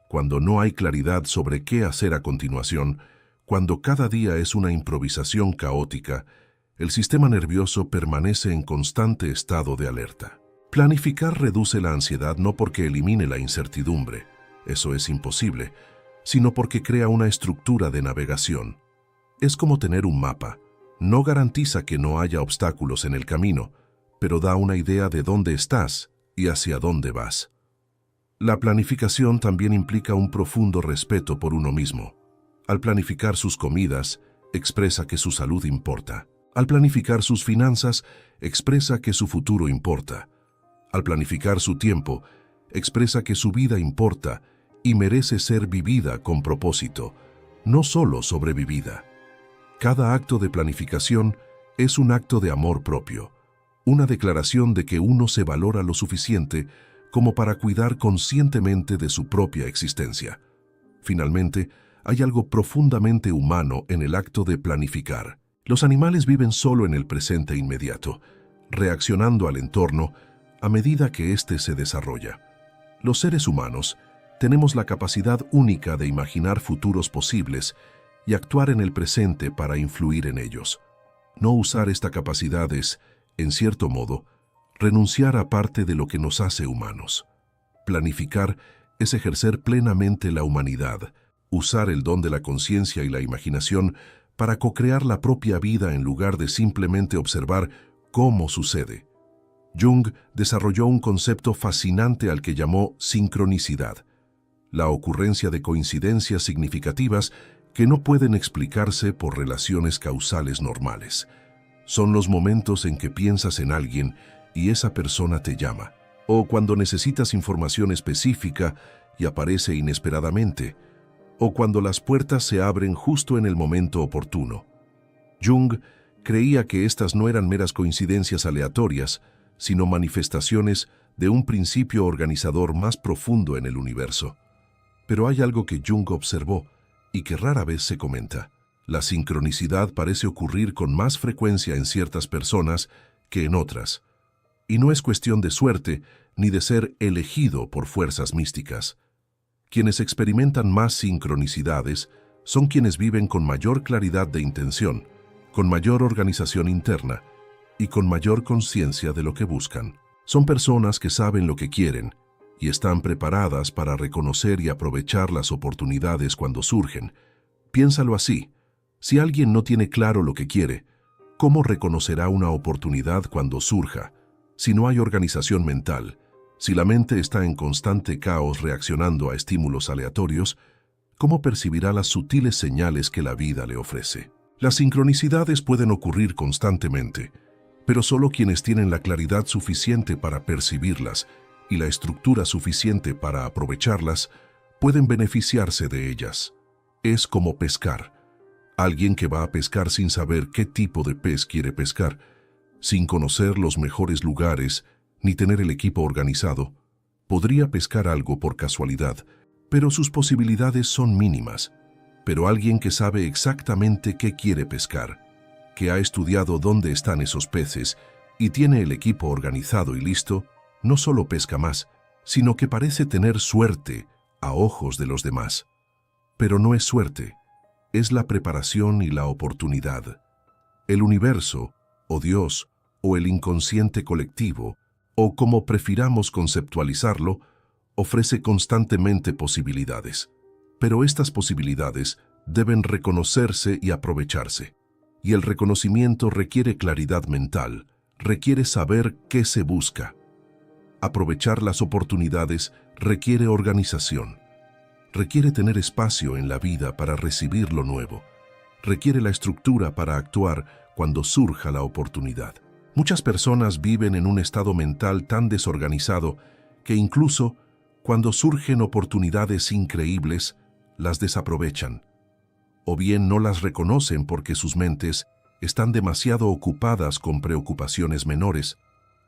Cuando no hay claridad sobre qué hacer a continuación, cuando cada día es una improvisación caótica, el sistema nervioso permanece en constante estado de alerta. Planificar reduce la ansiedad no porque elimine la incertidumbre, eso es imposible, sino porque crea una estructura de navegación. Es como tener un mapa. No garantiza que no haya obstáculos en el camino, pero da una idea de dónde estás y hacia dónde vas. La planificación también implica un profundo respeto por uno mismo. Al planificar sus comidas, expresa que su salud importa. Al planificar sus finanzas, expresa que su futuro importa. Al planificar su tiempo, expresa que su vida importa y merece ser vivida con propósito, no solo sobrevivida. Cada acto de planificación es un acto de amor propio, una declaración de que uno se valora lo suficiente como para cuidar conscientemente de su propia existencia. Finalmente, hay algo profundamente humano en el acto de planificar. Los animales viven solo en el presente inmediato, reaccionando al entorno a medida que éste se desarrolla. Los seres humanos tenemos la capacidad única de imaginar futuros posibles y actuar en el presente para influir en ellos. No usar esta capacidad es, en cierto modo, renunciar a parte de lo que nos hace humanos. Planificar es ejercer plenamente la humanidad, usar el don de la conciencia y la imaginación para co-crear la propia vida en lugar de simplemente observar cómo sucede. Jung desarrolló un concepto fascinante al que llamó sincronicidad, la ocurrencia de coincidencias significativas que no pueden explicarse por relaciones causales normales. Son los momentos en que piensas en alguien y esa persona te llama, o cuando necesitas información específica y aparece inesperadamente, o cuando las puertas se abren justo en el momento oportuno. Jung creía que estas no eran meras coincidencias aleatorias, sino manifestaciones de un principio organizador más profundo en el universo. Pero hay algo que Jung observó y que rara vez se comenta. La sincronicidad parece ocurrir con más frecuencia en ciertas personas que en otras. Y no es cuestión de suerte ni de ser elegido por fuerzas místicas. Quienes experimentan más sincronicidades son quienes viven con mayor claridad de intención, con mayor organización interna y con mayor conciencia de lo que buscan. Son personas que saben lo que quieren y están preparadas para reconocer y aprovechar las oportunidades cuando surgen. Piénsalo así: si alguien no tiene claro lo que quiere, ¿cómo reconocerá una oportunidad cuando surja? Si no hay organización mental, si la mente está en constante caos reaccionando a estímulos aleatorios, ¿cómo percibirá las sutiles señales que la vida le ofrece? Las sincronicidades pueden ocurrir constantemente, pero solo quienes tienen la claridad suficiente para percibirlas y la estructura suficiente para aprovecharlas pueden beneficiarse de ellas. Es como pescar. Alguien que va a pescar sin saber qué tipo de pez quiere pescar, sin conocer los mejores lugares ni tener el equipo organizado, podría pescar algo por casualidad, pero sus posibilidades son mínimas. Pero alguien que sabe exactamente qué quiere pescar, que ha estudiado dónde están esos peces y tiene el equipo organizado y listo, no solo pesca más, sino que parece tener suerte a ojos de los demás. Pero no es suerte, es la preparación y la oportunidad. El universo, o Dios, o el inconsciente colectivo, o como prefiramos conceptualizarlo, ofrece constantemente posibilidades. Pero estas posibilidades deben reconocerse y aprovecharse. Y el reconocimiento requiere claridad mental, requiere saber qué se busca. Aprovechar las oportunidades requiere organización. Requiere tener espacio en la vida para recibir lo nuevo. Requiere la estructura para actuar cuando surja la oportunidad. Muchas personas viven en un estado mental tan desorganizado que incluso cuando surgen oportunidades increíbles, las desaprovechan. O bien no las reconocen porque sus mentes están demasiado ocupadas con preocupaciones menores,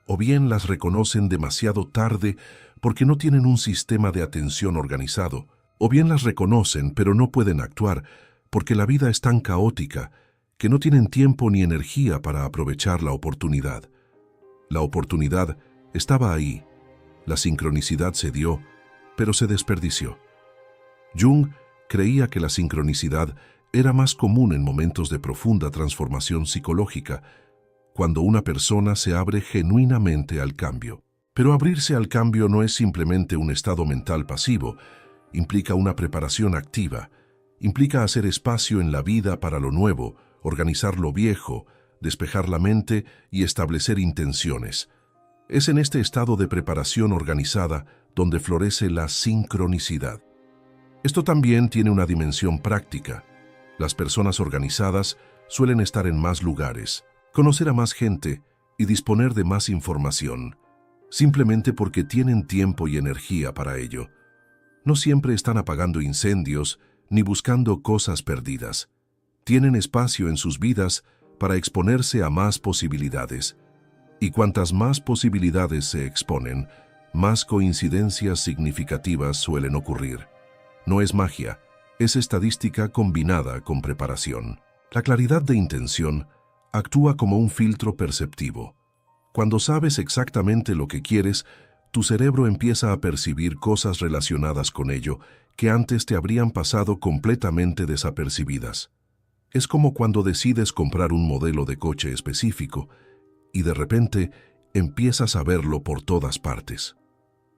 o bien las reconocen demasiado tarde porque no tienen un sistema de atención organizado, o bien las reconocen pero no pueden actuar porque la vida es tan caótica que no tienen tiempo ni energía para aprovechar la oportunidad. La oportunidad estaba ahí, la sincronicidad se dio, pero se desperdició. Jung creía que la sincronicidad era más común en momentos de profunda transformación psicológica, cuando una persona se abre genuinamente al cambio. Pero abrirse al cambio no es simplemente un estado mental pasivo, implica una preparación activa, implica hacer espacio en la vida para lo nuevo, organizar lo viejo, despejar la mente y establecer intenciones. Es en este estado de preparación organizada donde florece la sincronicidad. Esto también tiene una dimensión práctica. Las personas organizadas suelen estar en más lugares, conocer a más gente y disponer de más información, simplemente porque tienen tiempo y energía para ello. No siempre están apagando incendios ni buscando cosas perdidas. Tienen espacio en sus vidas para exponerse a más posibilidades. Y cuantas más posibilidades se exponen, más coincidencias significativas suelen ocurrir. No es magia, es estadística combinada con preparación. La claridad de intención actúa como un filtro perceptivo. Cuando sabes exactamente lo que quieres, tu cerebro empieza a percibir cosas relacionadas con ello que antes te habrían pasado completamente desapercibidas. Es como cuando decides comprar un modelo de coche específico y de repente empiezas a verlo por todas partes.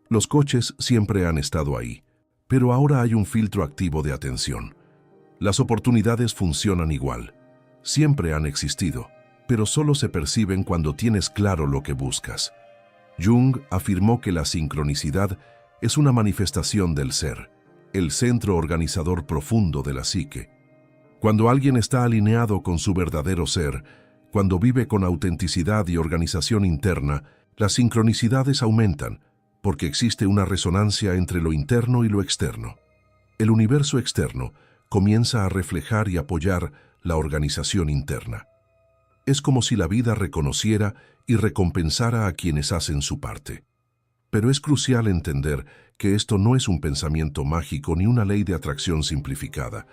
Los coches siempre han estado ahí, pero ahora hay un filtro activo de atención. Las oportunidades funcionan igual. Siempre han existido, pero solo se perciben cuando tienes claro lo que buscas. Jung afirmó que la sincronicidad es una manifestación del ser, el centro organizador profundo de la psique. Cuando alguien está alineado con su verdadero ser, cuando vive con autenticidad y organización interna, las sincronicidades aumentan, porque existe una resonancia entre lo interno y lo externo. El universo externo comienza a reflejar y apoyar la organización interna. Es como si la vida reconociera y recompensara a quienes hacen su parte. Pero es crucial entender que esto no es un pensamiento mágico ni una ley de atracción simplificada.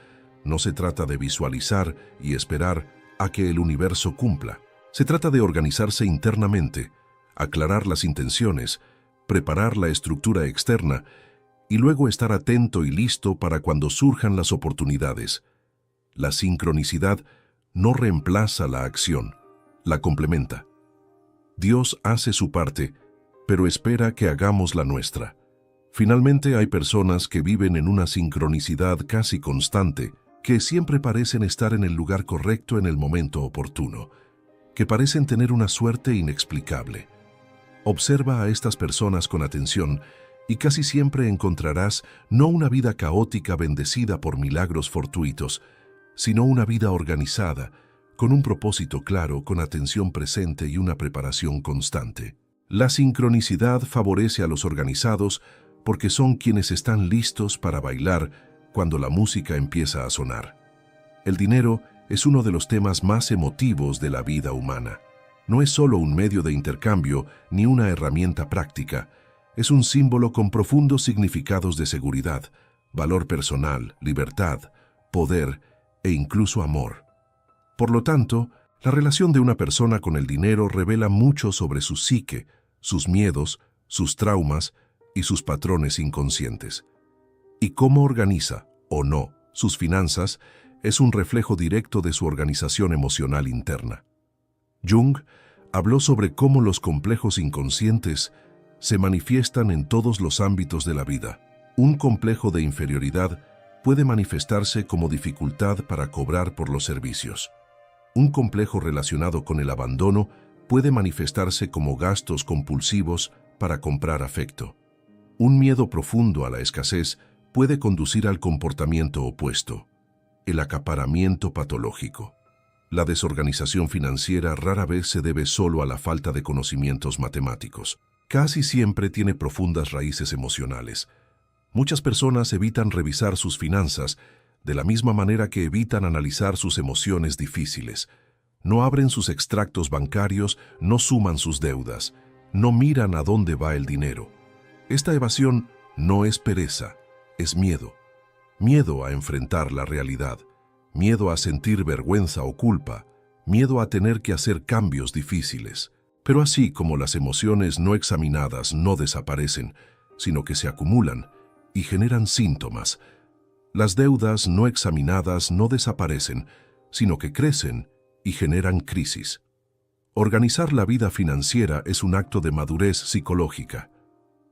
No se trata de visualizar y esperar a que el universo cumpla. Se trata de organizarse internamente, aclarar las intenciones, preparar la estructura externa y luego estar atento y listo para cuando surjan las oportunidades. La sincronicidad no reemplaza la acción, la complementa. Dios hace su parte, pero espera que hagamos la nuestra. Finalmente, hay personas que viven en una sincronicidad casi constante, que siempre parecen estar en el lugar correcto en el momento oportuno, que parecen tener una suerte inexplicable. Observa a estas personas con atención y casi siempre encontrarás no una vida caótica bendecida por milagros fortuitos, sino una vida organizada, con un propósito claro, con atención presente y una preparación constante. La sincronicidad favorece a los organizados porque son quienes están listos para bailar cuando la música empieza a sonar. El dinero es uno de los temas más emotivos de la vida humana. No es solo un medio de intercambio ni una herramienta práctica, es un símbolo con profundos significados de seguridad, valor personal, libertad, poder e incluso amor. Por lo tanto, la relación de una persona con el dinero revela mucho sobre su psique, sus miedos, sus traumas y sus patrones inconscientes. Y cómo organiza, o no, sus finanzas es un reflejo directo de su organización emocional interna. Jung habló sobre cómo los complejos inconscientes se manifiestan en todos los ámbitos de la vida. Un complejo de inferioridad puede manifestarse como dificultad para cobrar por los servicios. Un complejo relacionado con el abandono puede manifestarse como gastos compulsivos para comprar afecto. Un miedo profundo a la escasez puede conducir al comportamiento opuesto, el acaparamiento patológico. La desorganización financiera rara vez se debe solo a la falta de conocimientos matemáticos. Casi siempre tiene profundas raíces emocionales. Muchas personas evitan revisar sus finanzas de la misma manera que evitan analizar sus emociones difíciles. No abren sus extractos bancarios, no suman sus deudas, no miran a dónde va el dinero. Esta evasión no es pereza, es miedo. Miedo a enfrentar la realidad, miedo a sentir vergüenza o culpa, miedo a tener que hacer cambios difíciles. Pero así como las emociones no examinadas no desaparecen, sino que se acumulan y generan síntomas, las deudas no examinadas no desaparecen, sino que crecen y generan crisis. Organizar la vida financiera es un acto de madurez psicológica.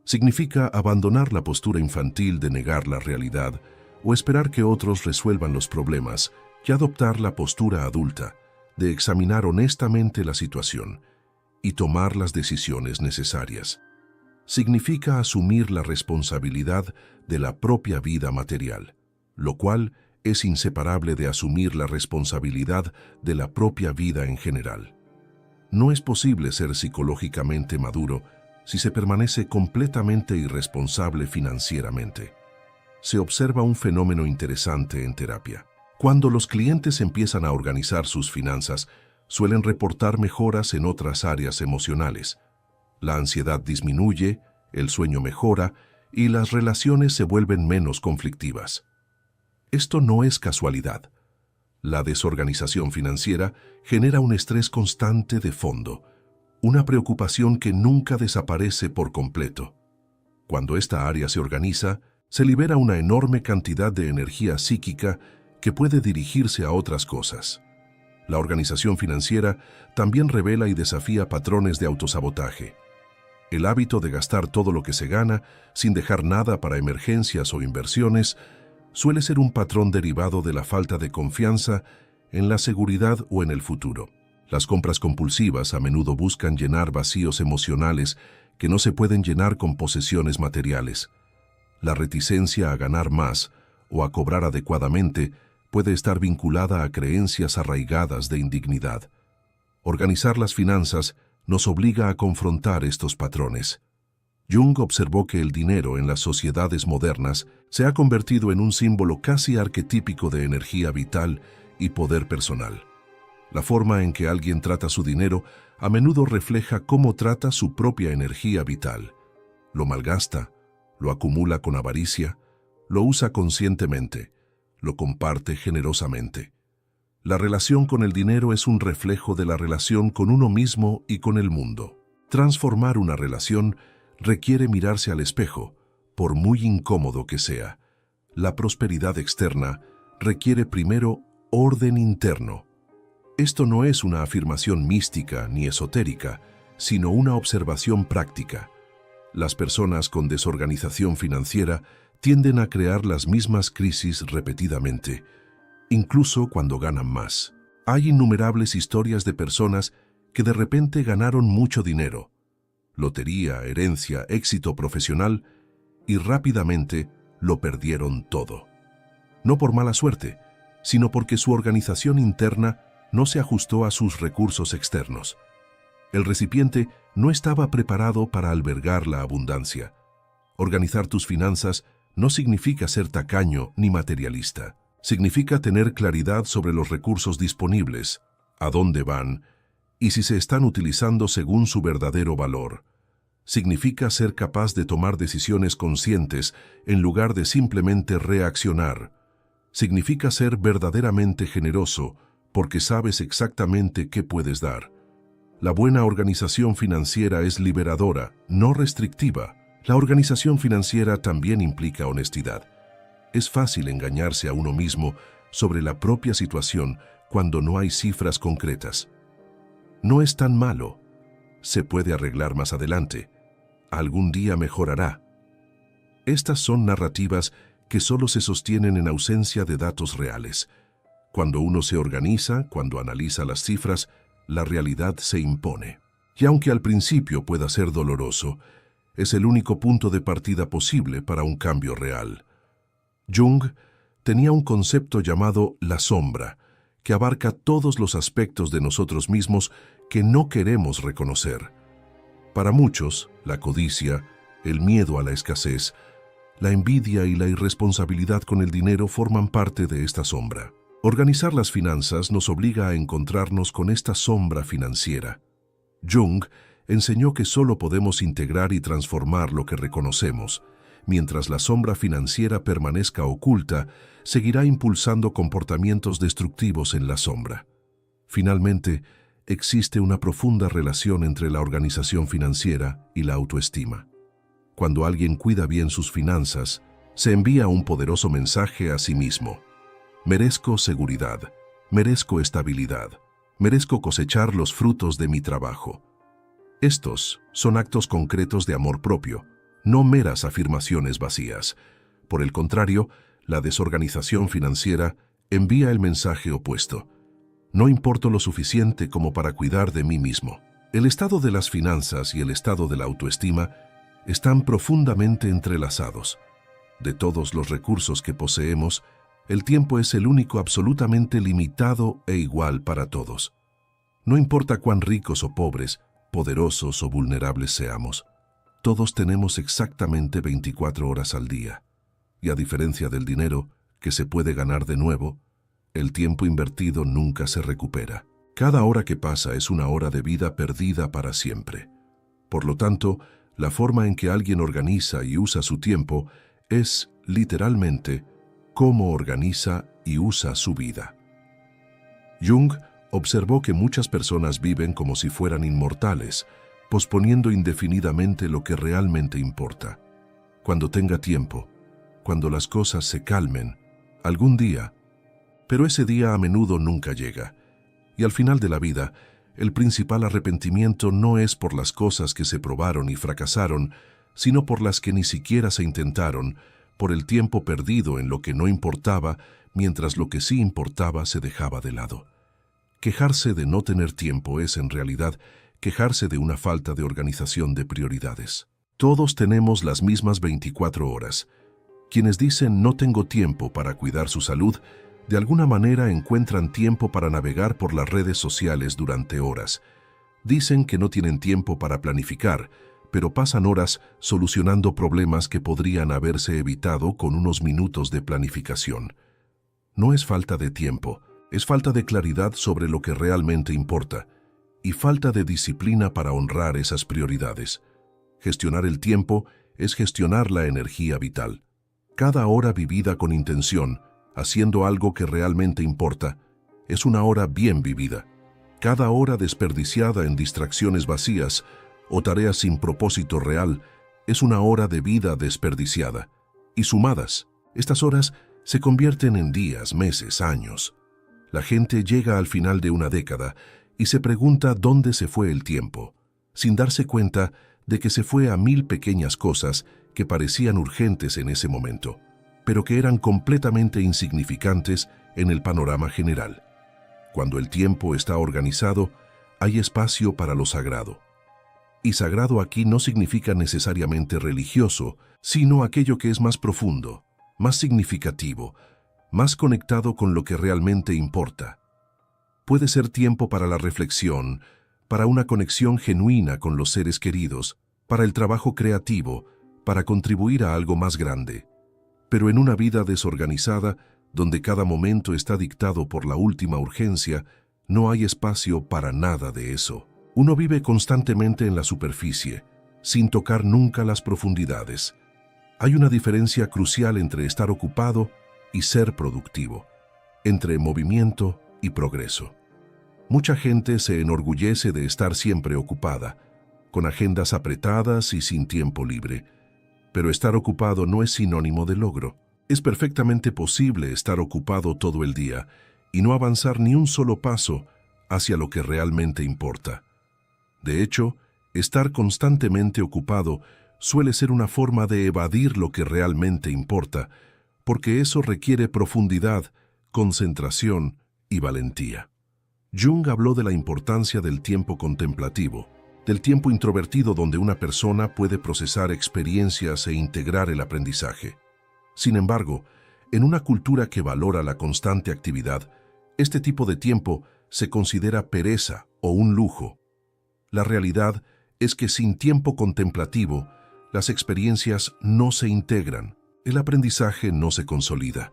Significa abandonar la postura infantil de negar la realidad o esperar que otros resuelvan los problemas y adoptar la postura adulta de examinar honestamente la situación y tomar las decisiones necesarias. Significa asumir la responsabilidad de la propia vida material, lo cual es inseparable de asumir la responsabilidad de la propia vida en general. No es posible ser psicológicamente maduro si se permanece completamente irresponsable financieramente. Se observa un fenómeno interesante en terapia. Cuando los clientes empiezan a organizar sus finanzas, suelen reportar mejoras en otras áreas emocionales. La ansiedad disminuye, el sueño mejora y las relaciones se vuelven menos conflictivas. Esto no es casualidad. La desorganización financiera genera un estrés constante de fondo, una preocupación que nunca desaparece por completo. Cuando esta área se organiza, se libera una enorme cantidad de energía psíquica que puede dirigirse a otras cosas. La organización financiera también revela y desafía patrones de autosabotaje. El hábito de gastar todo lo que se gana, sin dejar nada para emergencias o inversiones, suele ser un patrón derivado de la falta de confianza en la seguridad o en el futuro. Las compras compulsivas a menudo buscan llenar vacíos emocionales que no se pueden llenar con posesiones materiales. La reticencia a ganar más o a cobrar adecuadamente puede estar vinculada a creencias arraigadas de indignidad. Organizar las finanzas nos obliga a confrontar estos patrones. Jung observó que el dinero en las sociedades modernas se ha convertido en un símbolo casi arquetípico de energía vital y poder personal. La forma en que alguien trata su dinero a menudo refleja cómo trata su propia energía vital. Lo malgasta, lo acumula con avaricia, lo usa conscientemente, lo comparte generosamente. La relación con el dinero es un reflejo de la relación con uno mismo y con el mundo. Transformar una relación requiere mirarse al espejo, por muy incómodo que sea. La prosperidad externa requiere primero orden interno. Esto no es una afirmación mística ni esotérica, sino una observación práctica. Las personas con desorganización financiera tienden a crear las mismas crisis repetidamente, incluso cuando ganan más. Hay innumerables historias de personas que de repente ganaron mucho dinero, lotería, herencia, éxito profesional, y rápidamente lo perdieron todo. No por mala suerte, sino porque su organización interna no se ajustó a sus recursos externos. El recipiente no estaba preparado para albergar la abundancia. Organizar tus finanzas no significa ser tacaño ni materialista. Significa tener claridad sobre los recursos disponibles, a dónde van y si se están utilizando según su verdadero valor. Significa ser capaz de tomar decisiones conscientes en lugar de simplemente reaccionar. Significa ser verdaderamente generoso porque sabes exactamente qué puedes dar. La buena organización financiera es liberadora, no restrictiva. La organización financiera también implica honestidad. Es fácil engañarse a uno mismo sobre la propia situación cuando no hay cifras concretas. No es tan malo. Se puede arreglar más adelante. Algún día mejorará. Estas son narrativas que solo se sostienen en ausencia de datos reales. Cuando uno se organiza, cuando analiza las cifras, la realidad se impone. Y aunque al principio pueda ser doloroso, es el único punto de partida posible para un cambio real. Jung tenía un concepto llamado la sombra, que abarca todos los aspectos de nosotros mismos que no queremos reconocer. Para muchos, la codicia, el miedo a la escasez, la envidia y la irresponsabilidad con el dinero forman parte de esta sombra. Organizar las finanzas nos obliga a encontrarnos con esta sombra financiera. Jung enseñó que solo podemos integrar y transformar lo que reconocemos. Mientras la sombra financiera permanezca oculta, seguirá impulsando comportamientos destructivos en la sombra. Finalmente, existe una profunda relación entre la organización financiera y la autoestima. Cuando alguien cuida bien sus finanzas, se envía un poderoso mensaje a sí mismo. Merezco seguridad, merezco estabilidad, merezco cosechar los frutos de mi trabajo. Estos son actos concretos de amor propio, no meras afirmaciones vacías. Por el contrario, la desorganización financiera envía el mensaje opuesto. No importo lo suficiente como para cuidar de mí mismo. El estado de las finanzas y el estado de la autoestima están profundamente entrelazados. De todos los recursos que poseemos, el tiempo es el único absolutamente limitado e igual para todos. No importa cuán ricos o pobres, poderosos o vulnerables seamos, todos tenemos exactamente 24 horas al día. Y a diferencia del dinero, que se puede ganar de nuevo, el tiempo invertido nunca se recupera. Cada hora que pasa es una hora de vida perdida para siempre. Por lo tanto, la forma en que alguien organiza y usa su tiempo es, literalmente, cómo organiza y usa su vida. Jung observó que muchas personas viven como si fueran inmortales, posponiendo indefinidamente lo que realmente importa. Cuando tenga tiempo, cuando las cosas se calmen, algún día, pero ese día a menudo nunca llega. Y al final de la vida, el principal arrepentimiento no es por las cosas que se probaron y fracasaron, sino por las que ni siquiera se intentaron, por el tiempo perdido en lo que no importaba, mientras lo que sí importaba se dejaba de lado. Quejarse de no tener tiempo es, en realidad, quejarse de una falta de organización de prioridades. Todos tenemos las mismas 24 horas. Quienes dicen no tengo tiempo para cuidar su salud, de alguna manera encuentran tiempo para navegar por las redes sociales durante horas. Dicen que no tienen tiempo para planificar, pero pasan horas solucionando problemas que podrían haberse evitado con unos minutos de planificación. No es falta de tiempo, es falta de claridad sobre lo que realmente importa y falta de disciplina para honrar esas prioridades. Gestionar el tiempo es gestionar la energía vital. Cada hora vivida con intención, haciendo algo que realmente importa, es una hora bien vivida. Cada hora desperdiciada en distracciones vacías o tareas sin propósito real, es una hora de vida desperdiciada. Y sumadas, estas horas se convierten en días, meses, años. La gente llega al final de una década y se pregunta dónde se fue el tiempo, sin darse cuenta de que se fue a 1000 pequeñas cosas que parecían urgentes en ese momento, pero que eran completamente insignificantes en el panorama general. Cuando el tiempo está organizado, hay espacio para lo sagrado. Y sagrado aquí no significa necesariamente religioso, sino aquello que es más profundo, más significativo, más conectado con lo que realmente importa. Puede ser tiempo para la reflexión, para una conexión genuina con los seres queridos, para el trabajo creativo, para contribuir a algo más grande. Pero en una vida desorganizada, donde cada momento está dictado por la última urgencia, no hay espacio para nada de eso. Uno vive constantemente en la superficie, sin tocar nunca las profundidades. Hay una diferencia crucial entre estar ocupado y ser productivo, entre movimiento y progreso. Mucha gente se enorgullece de estar siempre ocupada, con agendas apretadas y sin tiempo libre. Pero estar ocupado no es sinónimo de logro. Es perfectamente posible estar ocupado todo el día y no avanzar ni un solo paso hacia lo que realmente importa. De hecho, estar constantemente ocupado suele ser una forma de evadir lo que realmente importa, porque eso requiere profundidad, concentración y valentía. Jung habló de la importancia del tiempo contemplativo, del tiempo introvertido donde una persona puede procesar experiencias e integrar el aprendizaje. Sin embargo, en una cultura que valora la constante actividad, este tipo de tiempo se considera pereza o un lujo. La realidad es que sin tiempo contemplativo, las experiencias no se integran, el aprendizaje no se consolida,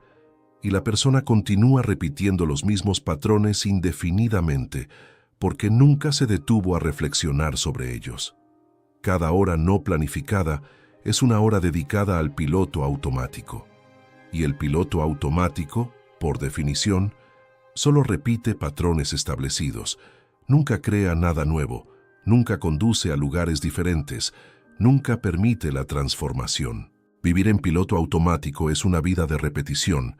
y la persona continúa repitiendo los mismos patrones indefinidamente, porque nunca se detuvo a reflexionar sobre ellos. Cada hora no planificada es una hora dedicada al piloto automático. Y el piloto automático, por definición, solo repite patrones establecidos, nunca crea nada nuevo, nunca conduce a lugares diferentes, nunca permite la transformación. Vivir en piloto automático es una vida de repetición,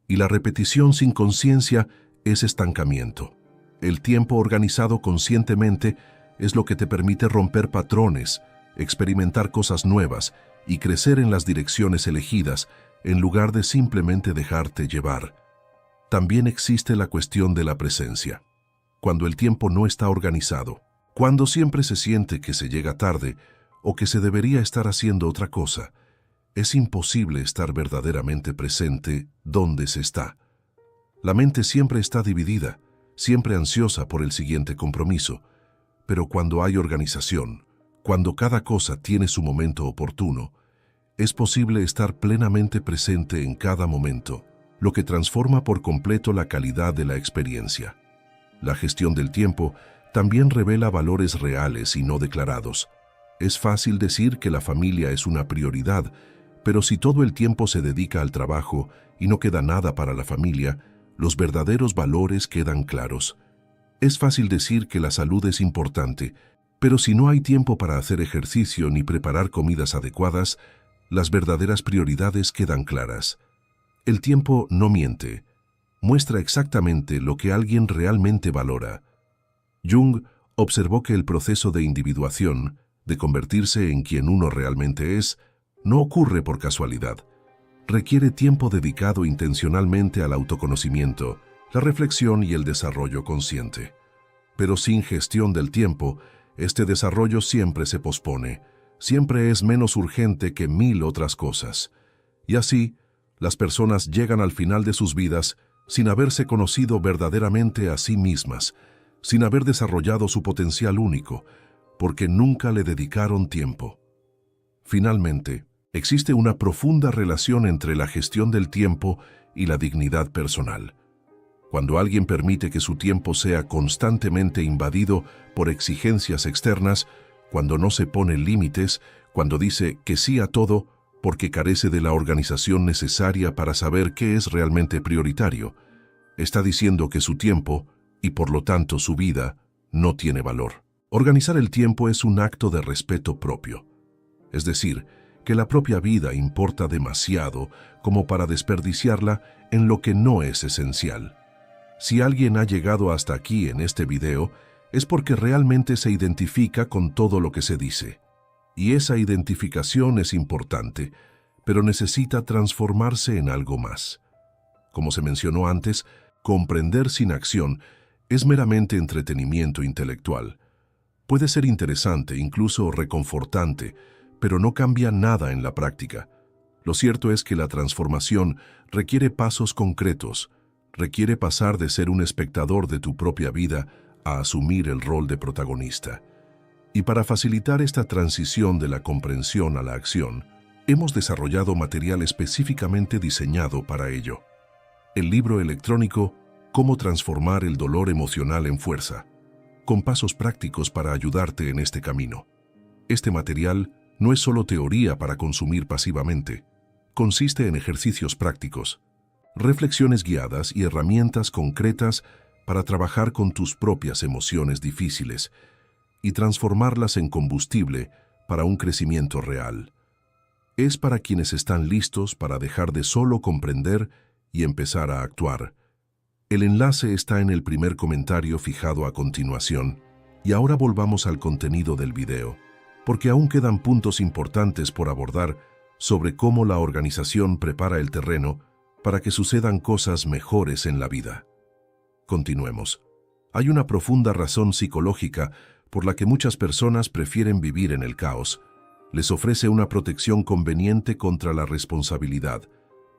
y la repetición sin conciencia es estancamiento. El tiempo organizado conscientemente es lo que te permite romper patrones, experimentar cosas nuevas y crecer en las direcciones elegidas en lugar de simplemente dejarte llevar. También existe la cuestión de la presencia. Cuando el tiempo no está organizado, cuando siempre se siente que se llega tarde o que se debería estar haciendo otra cosa, es imposible estar verdaderamente presente donde se está. La mente siempre está dividida, siempre ansiosa por el siguiente compromiso, pero cuando hay organización, cuando cada cosa tiene su momento oportuno, es posible estar plenamente presente en cada momento, lo que transforma por completo la calidad de la experiencia. La gestión del tiempo también revela valores reales y no declarados. Es fácil decir que la familia es una prioridad, pero si todo el tiempo se dedica al trabajo y no queda nada para la familia, los verdaderos valores quedan claros. Es fácil decir que la salud es importante, pero si no hay tiempo para hacer ejercicio ni preparar comidas adecuadas, las verdaderas prioridades quedan claras. El tiempo no miente, muestra exactamente lo que alguien realmente valora. Jung observó que el proceso de individuación, de convertirse en quien uno realmente es, no ocurre por casualidad. Requiere tiempo dedicado intencionalmente al autoconocimiento, la reflexión y el desarrollo consciente. Pero sin gestión del tiempo, este desarrollo siempre se pospone, siempre es menos urgente que 1000 otras cosas. Y así, las personas llegan al final de sus vidas sin haberse conocido verdaderamente a sí mismas, sin haber desarrollado su potencial único, porque nunca le dedicaron tiempo. Finalmente, existe una profunda relación entre la gestión del tiempo y la dignidad personal. Cuando alguien permite que su tiempo sea constantemente invadido por exigencias externas, cuando no se pone límites, cuando dice que sí a todo porque carece de la organización necesaria para saber qué es realmente prioritario, está diciendo que su tiempo, y por lo tanto su vida, no tiene valor. Organizar el tiempo es un acto de respeto propio. Es decir, que la propia vida importa demasiado como para desperdiciarla en lo que no es esencial. Si alguien ha llegado hasta aquí en este video, es porque realmente se identifica con todo lo que se dice. Y esa identificación es importante, pero necesita transformarse en algo más. Como se mencionó antes, comprender sin acción es meramente entretenimiento intelectual. Puede ser interesante, incluso reconfortante, pero no cambia nada en la práctica. Lo cierto es que la transformación requiere pasos concretos, requiere pasar de ser un espectador de tu propia vida a asumir el rol de protagonista. Y para facilitar esta transición de la comprensión a la acción, hemos desarrollado material específicamente diseñado para ello. El libro electrónico Cómo transformar el dolor emocional en fuerza, con pasos prácticos para ayudarte en este camino. Este material no es solo teoría para consumir pasivamente. Consiste en ejercicios prácticos, reflexiones guiadas y herramientas concretas para trabajar con tus propias emociones difíciles y transformarlas en combustible para un crecimiento real. Es para quienes están listos para dejar de solo comprender y empezar a actuar. El enlace está en el primer comentario fijado a continuación. Y ahora volvamos al contenido del video, porque aún quedan puntos importantes por abordar sobre cómo la organización prepara el terreno para que sucedan cosas mejores en la vida. Continuemos. Hay una profunda razón psicológica por la que muchas personas prefieren vivir en el caos. Les ofrece una protección conveniente contra la responsabilidad.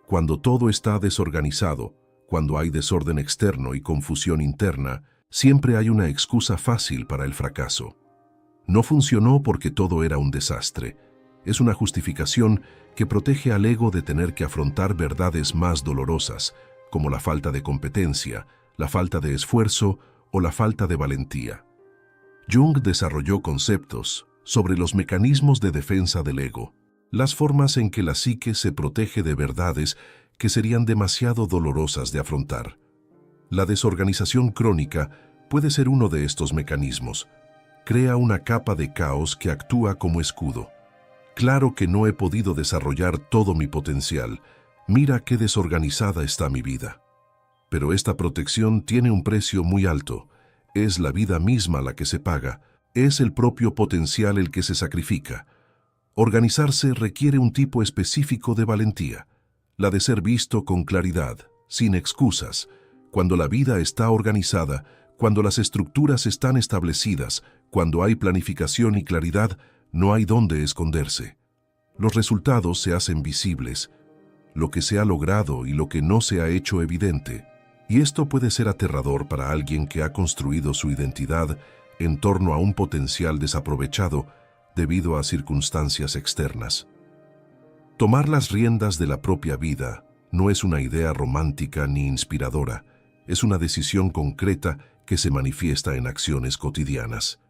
Cuando todo está desorganizado, cuando hay desorden externo y confusión interna, siempre hay una excusa fácil para el fracaso. No funcionó porque todo era un desastre. Es una justificación que protege al ego de tener que afrontar verdades más dolorosas, como la falta de competencia, la falta de esfuerzo o la falta de valentía. Jung desarrolló conceptos sobre los mecanismos de defensa del ego, las formas en que la psique se protege de verdades que serían demasiado dolorosas de afrontar. La desorganización crónica puede ser uno de estos mecanismos. Crea una capa de caos que actúa como escudo. Claro que no he podido desarrollar todo mi potencial. Mira qué desorganizada está mi vida. Pero esta protección tiene un precio muy alto. Es la vida misma la que se paga. Es el propio potencial el que se sacrifica. Organizarse requiere un tipo específico de valentía, la de ser visto con claridad, sin excusas. Cuando la vida está organizada, cuando las estructuras están establecidas, cuando hay planificación y claridad, no hay dónde esconderse. Los resultados se hacen visibles, lo que se ha logrado y lo que no se ha hecho evidente. Y esto puede ser aterrador para alguien que ha construido su identidad en torno a un potencial desaprovechado debido a circunstancias externas. Tomar las riendas de la propia vida no es una idea romántica ni inspiradora, es una decisión concreta que se manifiesta en acciones cotidianas.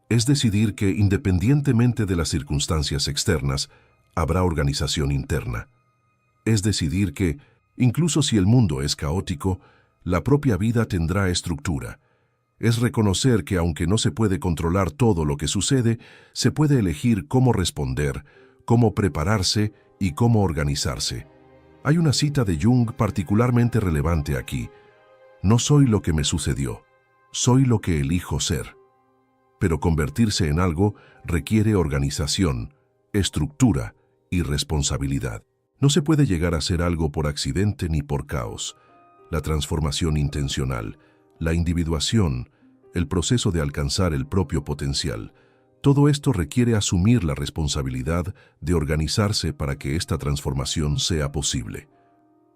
Es decidir que, independientemente de las circunstancias externas, habrá organización interna. Es decidir que, incluso si el mundo es caótico, la propia vida tendrá estructura. Es reconocer que aunque no se puede controlar todo lo que sucede, se puede elegir cómo responder, cómo prepararse y cómo organizarse. Hay una cita de Jung particularmente relevante aquí. No soy lo que me sucedió, soy lo que elijo ser. Pero convertirse en algo requiere organización, estructura y responsabilidad. No se puede llegar a ser algo por accidente ni por caos. La transformación intencional, la individuación, el proceso de alcanzar el propio potencial, todo esto requiere asumir la responsabilidad de organizarse para que esta transformación sea posible.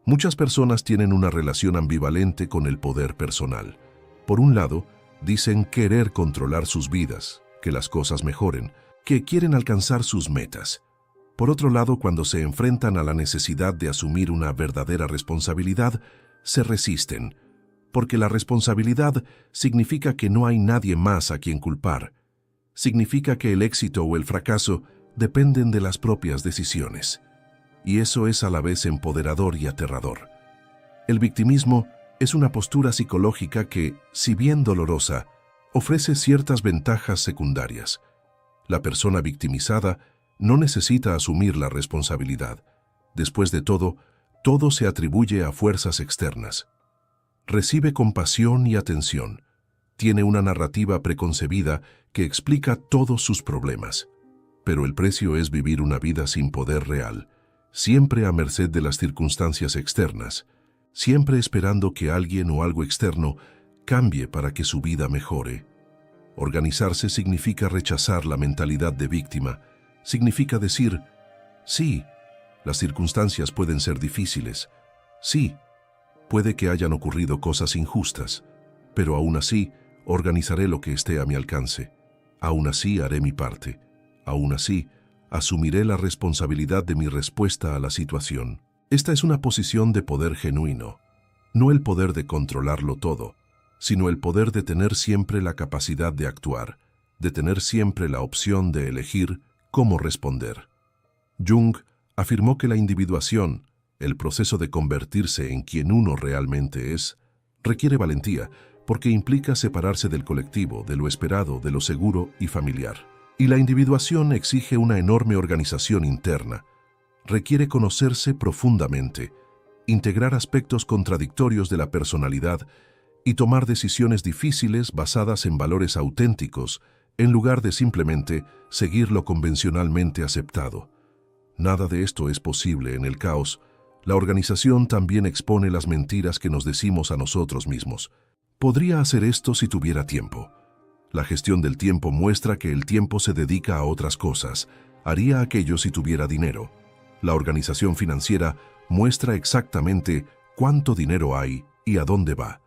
Muchas personas tienen una relación ambivalente con el poder personal. Por un lado, dicen querer controlar sus vidas, que las cosas mejoren, que quieren alcanzar sus metas. Por otro lado, cuando se enfrentan a la necesidad de asumir una verdadera responsabilidad, se resisten, porque la responsabilidad significa que no hay nadie más a quien culpar. Significa que el éxito o el fracaso dependen de las propias decisiones. Y eso es a la vez empoderador y aterrador. El victimismo es una postura psicológica que, si bien dolorosa, ofrece ciertas ventajas secundarias. La persona victimizada no necesita asumir la responsabilidad. Después de todo se atribuye a fuerzas externas. Recibe compasión y atención. Tiene una narrativa preconcebida que explica todos sus problemas. Pero el precio es vivir una vida sin poder real, siempre a merced de las circunstancias externas, siempre esperando que alguien o algo externo cambie para que su vida mejore. Organizarse significa rechazar la mentalidad de víctima, significa decir, sí, las circunstancias pueden ser difíciles, sí, puede que hayan ocurrido cosas injustas, pero aún así organizaré lo que esté a mi alcance, aún así haré mi parte, aún así asumiré la responsabilidad de mi respuesta a la situación. Esta es una posición de poder genuino, no el poder de controlarlo todo, sino el poder de tener siempre la capacidad de actuar, de tener siempre la opción de elegir cómo responder. Jung afirmó que la individuación, el proceso de convertirse en quien uno realmente es, requiere valentía porque implica separarse del colectivo, de lo esperado, de lo seguro y familiar. Y la individuación exige una enorme organización interna. Requiere conocerse profundamente, integrar aspectos contradictorios de la personalidad y tomar decisiones difíciles basadas en valores auténticos, en lugar de simplemente seguir lo convencionalmente aceptado. Nada de esto es posible en el caos. La organización también expone las mentiras que nos decimos a nosotros mismos. Podría hacer esto si tuviera tiempo. La gestión del tiempo muestra que el tiempo se dedica a otras cosas. Haría aquello si tuviera dinero. La organización financiera muestra exactamente cuánto dinero hay y a dónde va.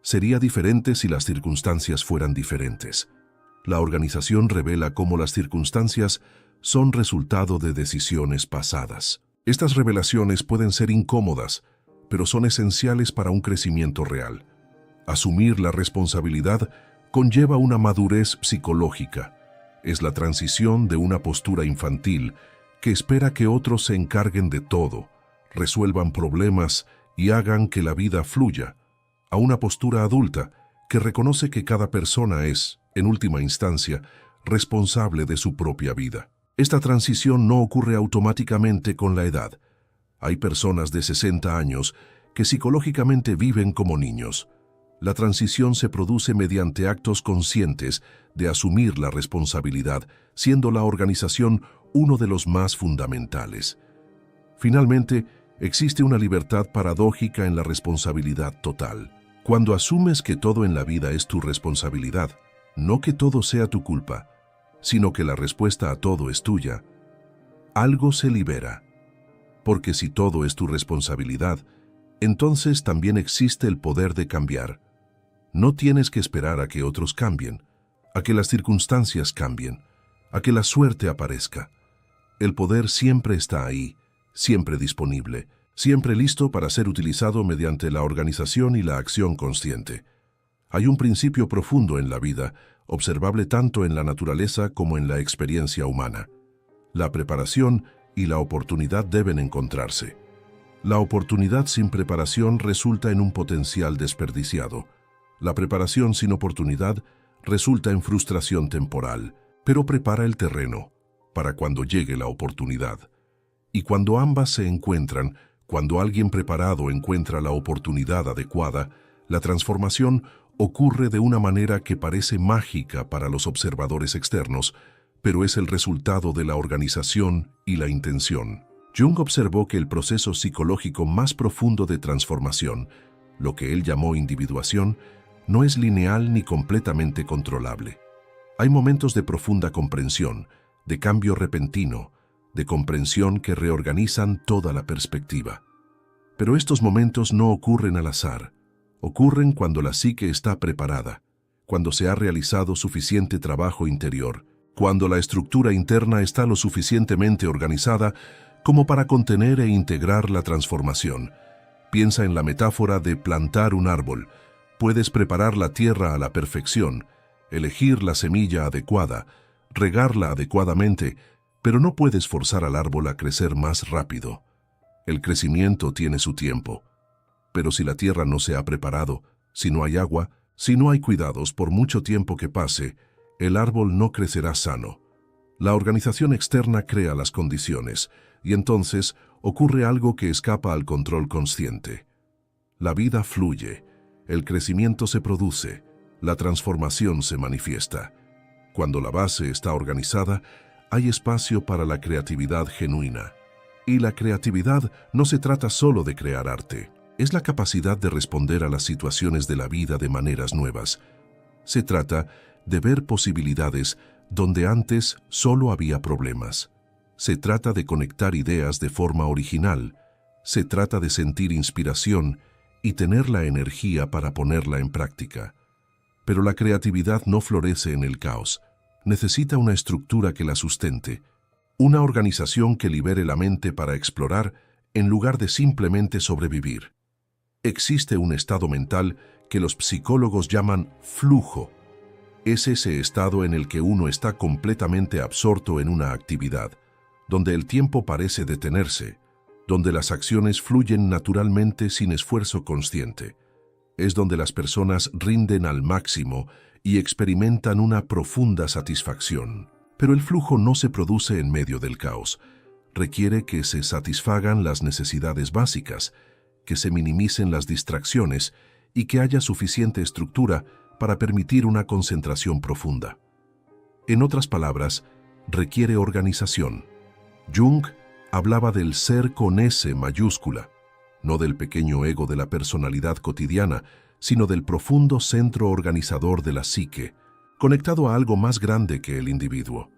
Sería diferente si las circunstancias fueran diferentes. La organización revela cómo las circunstancias son resultado de decisiones pasadas. Estas revelaciones pueden ser incómodas, pero son esenciales para un crecimiento real. Asumir la responsabilidad conlleva una madurez psicológica. Es la transición de una postura infantil que espera que otros se encarguen de todo, resuelvan problemas y hagan que la vida fluya, a una postura adulta que reconoce que cada persona es, en última instancia, responsable de su propia vida. Esta transición no ocurre automáticamente con la edad. Hay personas de 60 años que psicológicamente viven como niños. La transición se produce mediante actos conscientes de asumir la responsabilidad, siendo la organización uno de los más fundamentales. Finalmente, existe una libertad paradójica en la responsabilidad total. Cuando asumes que todo en la vida es tu responsabilidad, no que todo sea tu culpa, sino que la respuesta a todo es tuya, algo se libera. Porque si todo es tu responsabilidad, entonces también existe el poder de cambiar. No tienes que esperar a que otros cambien, a que las circunstancias cambien, a que la suerte aparezca. El poder siempre está ahí, siempre disponible, siempre listo para ser utilizado mediante la organización y la acción consciente. Hay un principio profundo en la vida, observable tanto en la naturaleza como en la experiencia humana. La preparación y la oportunidad deben encontrarse. La oportunidad sin preparación resulta en un potencial desperdiciado. La preparación sin oportunidad resulta en frustración temporal, pero prepara el terreno para cuando llegue la oportunidad. Y cuando ambas se encuentran, cuando alguien preparado encuentra la oportunidad adecuada, la transformación ocurre de una manera que parece mágica para los observadores externos, pero es el resultado de la organización y la intención. Jung observó que el proceso psicológico más profundo de transformación, lo que él llamó individuación, no es lineal ni completamente controlable. Hay momentos de profunda comprensión, de cambio repentino, de comprensión que reorganizan toda la perspectiva. Pero estos momentos no ocurren al azar. Ocurren cuando la psique está preparada, cuando se ha realizado suficiente trabajo interior, cuando la estructura interna está lo suficientemente organizada como para contener e integrar la transformación. Piensa en la metáfora de plantar un árbol. Puedes preparar la tierra a la perfección, elegir la semilla adecuada, regarla adecuadamente, pero no puedes forzar al árbol a crecer más rápido. El crecimiento tiene su tiempo. Pero si la tierra no se ha preparado, si no hay agua, Si no hay cuidados por mucho tiempo que pase, el árbol no crecerá sano. La organización externa crea las condiciones, y entonces ocurre algo que escapa al control consciente. La vida fluye, el crecimiento se produce, la transformación se manifiesta. Cuando la base está organizada, hay espacio para la creatividad genuina. Y la creatividad no se trata solo de crear arte, es la capacidad de responder a las situaciones de la vida de maneras nuevas. Se trata de ver posibilidades donde antes solo había problemas. Se trata de conectar ideas de forma original. Se trata de sentir inspiración y tener la energía para ponerla en práctica. Pero la creatividad no florece en el caos. Necesita una estructura que la sustente, una organización que libere la mente para explorar en lugar de simplemente sobrevivir. Existe un estado mental que los psicólogos llaman flujo. Es ese estado en el que uno está completamente absorto en una actividad, donde el tiempo parece detenerse, donde las acciones fluyen naturalmente sin esfuerzo consciente. Es donde las personas rinden al máximo y experimentan una profunda satisfacción. Pero el flujo no se produce en medio del caos. Requiere que se satisfagan las necesidades básicas, que se minimicen las distracciones y que haya suficiente estructura para permitir una concentración profunda. En otras palabras, requiere organización. Jung hablaba del ser con S mayúscula, no del pequeño ego de la personalidad cotidiana, sino del profundo centro organizador de la psique, conectado a algo más grande que el individuo.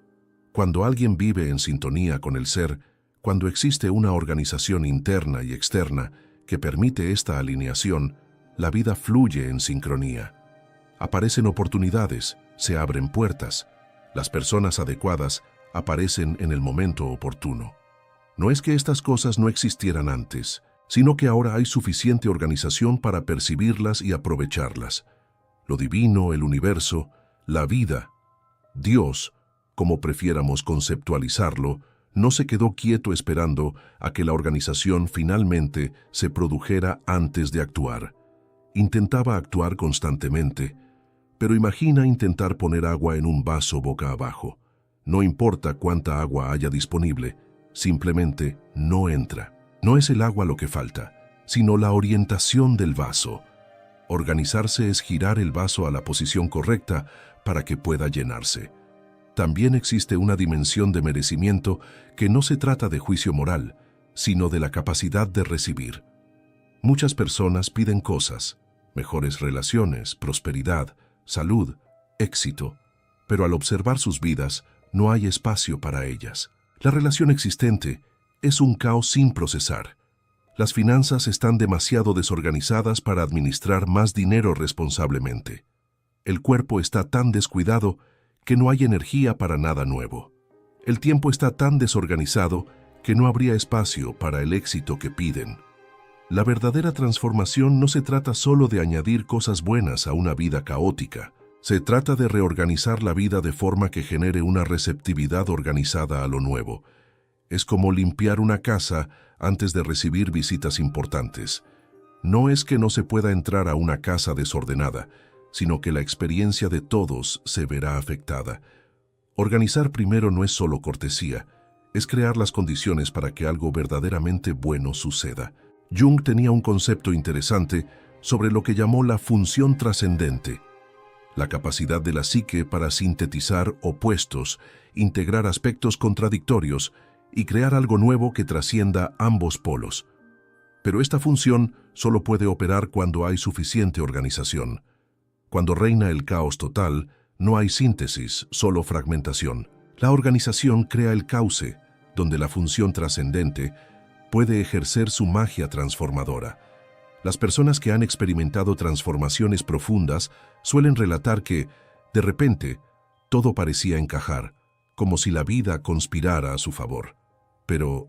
Cuando alguien vive en sintonía con el ser, cuando existe una organización interna y externa que permite esta alineación, la vida fluye en sincronía. Aparecen oportunidades, se abren puertas. Las personas adecuadas aparecen en el momento oportuno. No es que estas cosas no existieran antes, sino que ahora hay suficiente organización para percibirlas y aprovecharlas. Lo divino, el universo, la vida, Dios, como prefiéramos conceptualizarlo, no se quedó quieto esperando a que la organización finalmente se produjera antes de actuar. Intentaba actuar constantemente, pero imagina intentar poner agua en un vaso boca abajo. No importa cuánta agua haya disponible, simplemente no entra. No es el agua lo que falta, sino la orientación del vaso. Organizarse es girar el vaso a la posición correcta para que pueda llenarse. También existe una dimensión de merecimiento que no se trata de juicio moral, sino de la capacidad de recibir. Muchas personas piden cosas, mejores relaciones, prosperidad, salud, éxito, pero al observar sus vidas no hay espacio para ellas. La relación existente es un caos sin procesar. Las finanzas están demasiado desorganizadas para administrar más dinero responsablemente. El cuerpo está tan descuidado que no hay energía para nada nuevo. El tiempo está tan desorganizado que no habría espacio para el éxito que piden. La verdadera transformación no se trata solo de añadir cosas buenas a una vida caótica. Se trata de reorganizar la vida de forma que genere una receptividad organizada a lo nuevo. Es como limpiar una casa antes de recibir visitas importantes. No es que no se pueda entrar a una casa desordenada, sino que la experiencia de todos se verá afectada. Organizar primero no es solo cortesía, es crear las condiciones para que algo verdaderamente bueno suceda. Jung tenía un concepto interesante sobre lo que llamó la función trascendente, la capacidad de la psique para sintetizar opuestos, integrar aspectos contradictorios y crear algo nuevo que trascienda ambos polos. Pero esta función solo puede operar cuando hay suficiente organización. Cuando reina el caos total, no hay síntesis, solo fragmentación. La organización crea el cauce, donde la función trascendente puede ejercer su magia transformadora. Las personas que han experimentado transformaciones profundas suelen relatar que, de repente, todo parecía encajar, como si la vida conspirara a su favor. Pero,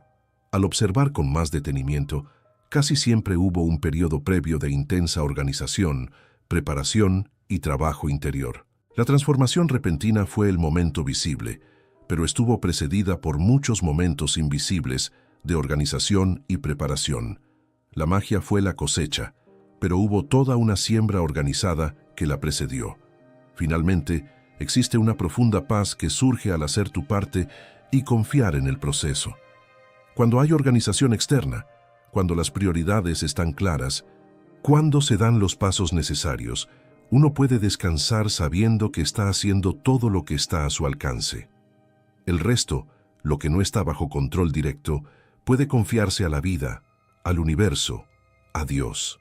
al observar con más detenimiento, casi siempre hubo un periodo previo de intensa organización, preparación y trabajo interior. La transformación repentina fue el momento visible, pero estuvo precedida por muchos momentos invisibles de organización y preparación. La magia fue la cosecha, pero hubo toda una siembra organizada que la precedió. Finalmente, existe una profunda paz que surge al hacer tu parte y confiar en el proceso. Cuando hay organización externa, cuando las prioridades están claras, cuando se dan los pasos necesarios, uno puede descansar sabiendo que está haciendo todo lo que está a su alcance. El resto, lo que no está bajo control directo, puede confiarse a la vida, al universo, a Dios.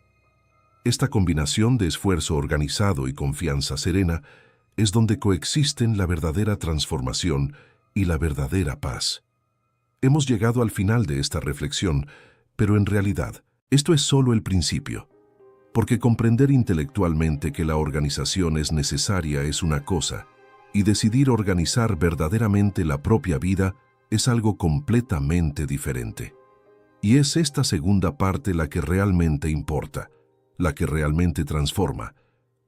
Esta combinación de esfuerzo organizado y confianza serena es donde coexisten la verdadera transformación y la verdadera paz. Hemos llegado al final de esta reflexión, pero en realidad, esto es solo el principio. Porque comprender intelectualmente que la organización es necesaria es una cosa, y decidir organizar verdaderamente la propia vida es algo completamente diferente. Y es esta segunda parte la que realmente importa, la que realmente transforma,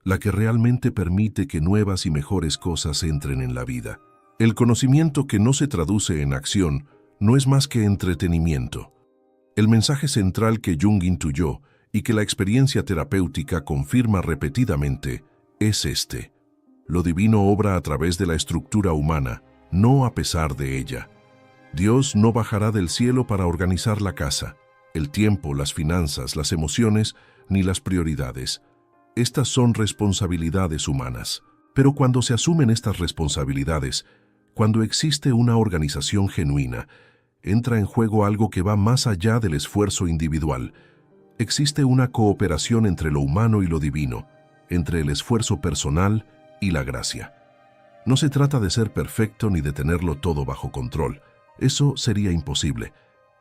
la que realmente permite que nuevas y mejores cosas entren en la vida. El conocimiento que no se traduce en acción no es más que entretenimiento. El mensaje central que Jung intuyó y que la experiencia terapéutica confirma repetidamente es este: lo divino obra a través de la estructura humana, no a pesar de ella. Dios no bajará del cielo para organizar la casa, el tiempo, las finanzas, las emociones, ni las prioridades. Estas son responsabilidades humanas. Pero cuando se asumen estas responsabilidades, cuando existe una organización genuina, entra en juego algo que va más allá del esfuerzo individual. Existe una cooperación entre lo humano y lo divino, entre el esfuerzo personal y la gracia. No se trata de ser perfecto ni de tenerlo todo bajo control. Eso sería imposible.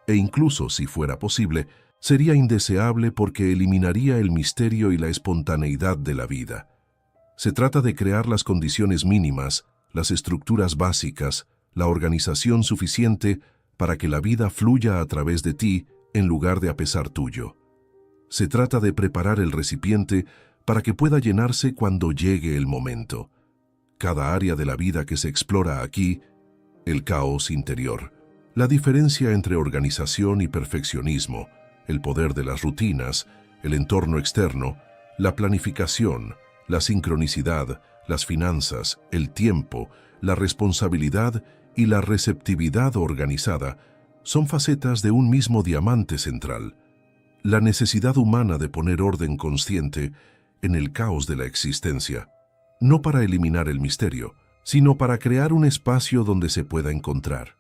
E incluso si fuera posible, sería indeseable porque eliminaría el misterio y la espontaneidad de la vida. Se trata de crear las condiciones mínimas, las estructuras básicas, la organización suficiente para que la vida fluya a través de ti en lugar de a pesar tuyo. Se trata de preparar el recipiente para que pueda llenarse cuando llegue el momento. Cada área de la vida que se explora aquí, el caos interior, la diferencia entre organización y perfeccionismo, el poder de las rutinas, el entorno externo, la planificación, la sincronicidad, las finanzas, el tiempo, la responsabilidad y la receptividad organizada son facetas de un mismo diamante central. La necesidad humana de poner orden consciente en el caos de la existencia, no para eliminar el misterio, sino para crear un espacio donde se pueda encontrar.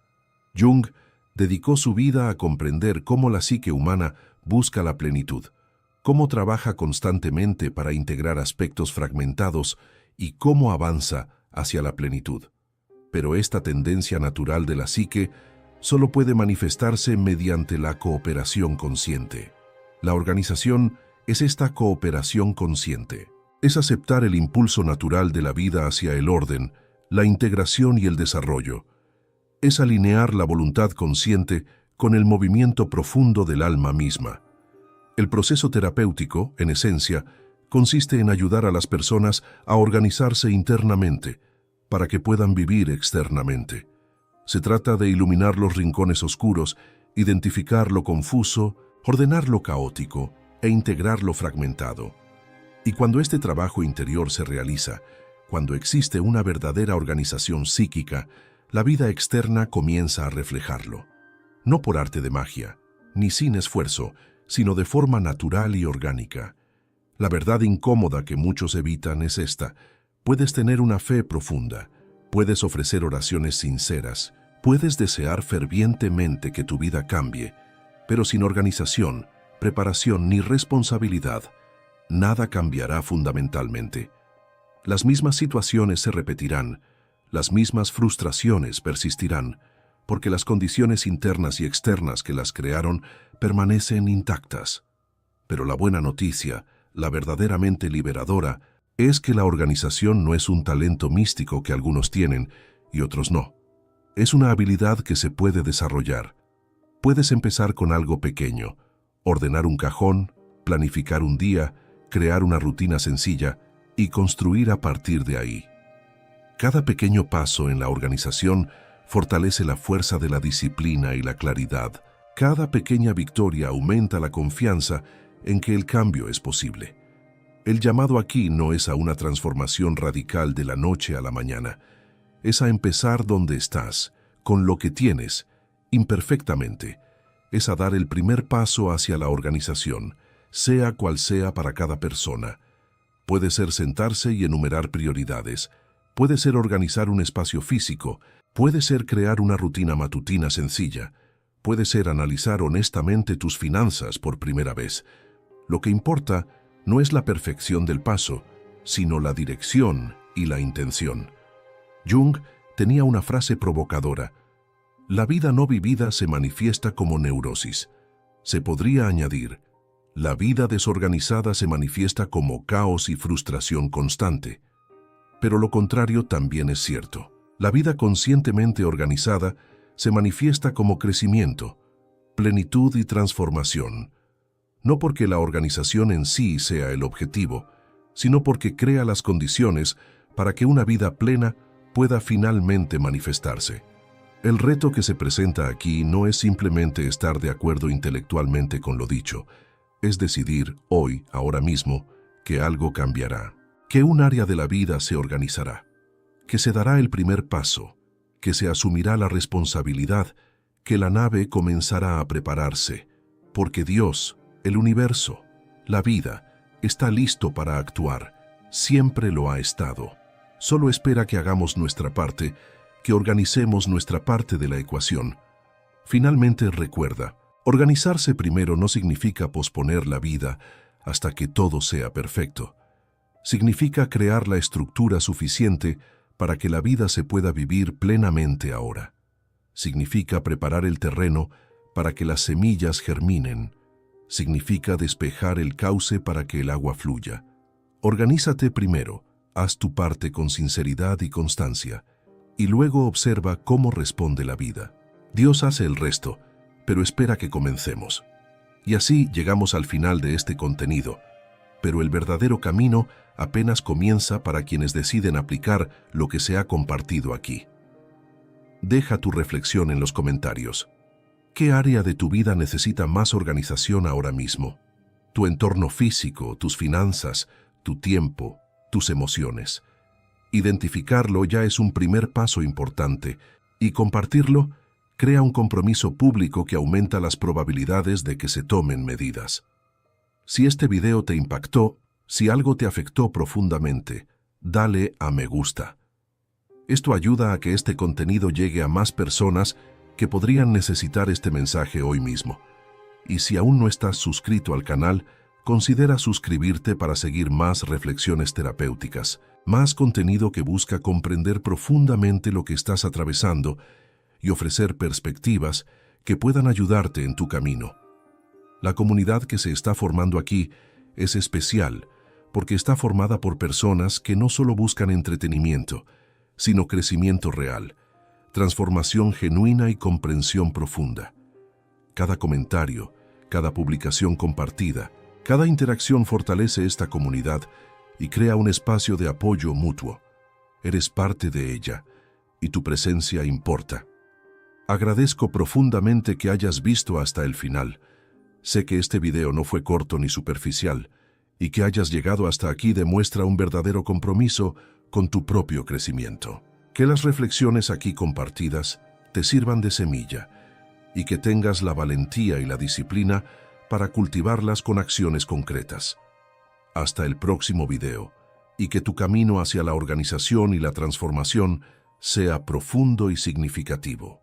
Jung dedicó su vida a comprender cómo la psique humana busca la plenitud, cómo trabaja constantemente para integrar aspectos fragmentados y cómo avanza hacia la plenitud. Pero esta tendencia natural de la psique solo puede manifestarse mediante la cooperación consciente. La organización es esta cooperación consciente. Es aceptar el impulso natural de la vida hacia el orden, la integración y el desarrollo. Es alinear la voluntad consciente con el movimiento profundo del alma misma. El proceso terapéutico, en esencia, consiste en ayudar a las personas a organizarse internamente para que puedan vivir externamente. Se trata de iluminar los rincones oscuros, identificar lo confuso, ordenar lo caótico e integrar lo fragmentado. Y cuando este trabajo interior se realiza, cuando existe una verdadera organización psíquica, la vida externa comienza a reflejarlo. No por arte de magia, ni sin esfuerzo, sino de forma natural y orgánica. La verdad incómoda que muchos evitan es esta: puedes tener una fe profunda, puedes ofrecer oraciones sinceras, puedes desear fervientemente que tu vida cambie, pero sin organización, preparación ni responsabilidad, nada cambiará fundamentalmente. Las mismas situaciones se repetirán, las mismas frustraciones persistirán, porque las condiciones internas y externas que las crearon permanecen intactas. Pero la buena noticia, la verdaderamente liberadora, es que la organización no es un talento místico que algunos tienen y otros no. Es una habilidad que se puede desarrollar. Puedes empezar con algo pequeño: ordenar un cajón, planificar un día, crear una rutina sencilla y construir a partir de ahí. Cada pequeño paso en la organización fortalece la fuerza de la disciplina y la claridad. Cada pequeña victoria aumenta la confianza en que el cambio es posible. El llamado aquí no es a una transformación radical de la noche a la mañana. Es a empezar donde estás, con lo que tienes, imperfectamente. Es a dar el primer paso hacia la organización, sea cual sea para cada persona. Puede ser sentarse y enumerar prioridades. Puede ser organizar un espacio físico. Puede ser crear una rutina matutina sencilla. Puede ser analizar honestamente tus finanzas por primera vez. Lo que importa no es la perfección del paso, sino la dirección y la intención. Jung tenía una frase provocadora: la vida no vivida se manifiesta como neurosis. Se podría añadir: la vida desorganizada se manifiesta como caos y frustración constante. Pero lo contrario también es cierto. La vida conscientemente organizada se manifiesta como crecimiento, plenitud y transformación. No porque la organización en sí sea el objetivo, sino porque crea las condiciones para que una vida plena pueda finalmente manifestarse. El reto que se presenta aquí no es simplemente estar de acuerdo intelectualmente con lo dicho, es decidir hoy, ahora mismo, que algo cambiará, que un área de la vida se organizará, que se dará el primer paso, que se asumirá la responsabilidad, que la nave comenzará a prepararse, porque Dios, el universo, la vida, está listo para actuar, siempre lo ha estado. Solo espera que hagamos nuestra parte, que organicemos nuestra parte de la ecuación. Finalmente recuerda, organizarse primero no significa posponer la vida hasta que todo sea perfecto. Significa crear la estructura suficiente para que la vida se pueda vivir plenamente ahora. Significa preparar el terreno para que las semillas germinen. Significa despejar el cauce para que el agua fluya. Organízate primero, haz tu parte con sinceridad y constancia, y luego observa cómo responde la vida. Dios hace el resto, pero espera que comencemos. Y así llegamos al final de este contenido, pero el verdadero camino apenas comienza para quienes deciden aplicar lo que se ha compartido aquí. Deja tu reflexión en los comentarios. ¿Qué área de tu vida necesita más organización ahora mismo? Tu entorno físico, tus finanzas, tu tiempo, tus emociones. Identificarlo ya es un primer paso importante, y compartirlo crea un compromiso público que aumenta las probabilidades de que se tomen medidas. Si este video te impactó, si algo te afectó profundamente, dale a me gusta. Esto ayuda a que este contenido llegue a más personas que podrían necesitar este mensaje hoy mismo. Y si aún no estás suscrito al canal, considera suscribirte para seguir más reflexiones terapéuticas, más contenido que busca comprender profundamente lo que estás atravesando y ofrecer perspectivas que puedan ayudarte en tu camino. La comunidad que se está formando aquí es especial porque está formada por personas que no solo buscan entretenimiento, sino crecimiento real, transformación genuina y comprensión profunda. Cada comentario, cada publicación compartida, cada interacción fortalece esta comunidad y crea un espacio de apoyo mutuo. Eres parte de ella y tu presencia importa. Agradezco profundamente que hayas visto hasta el final. Sé que este video no fue corto ni superficial, y que hayas llegado hasta aquí demuestra un verdadero compromiso con tu propio crecimiento. Que las reflexiones aquí compartidas te sirvan de semilla y que tengas la valentía y la disciplina para cultivarlas con acciones concretas. Hasta el próximo video, y que tu camino hacia la organización y la transformación sea profundo y significativo.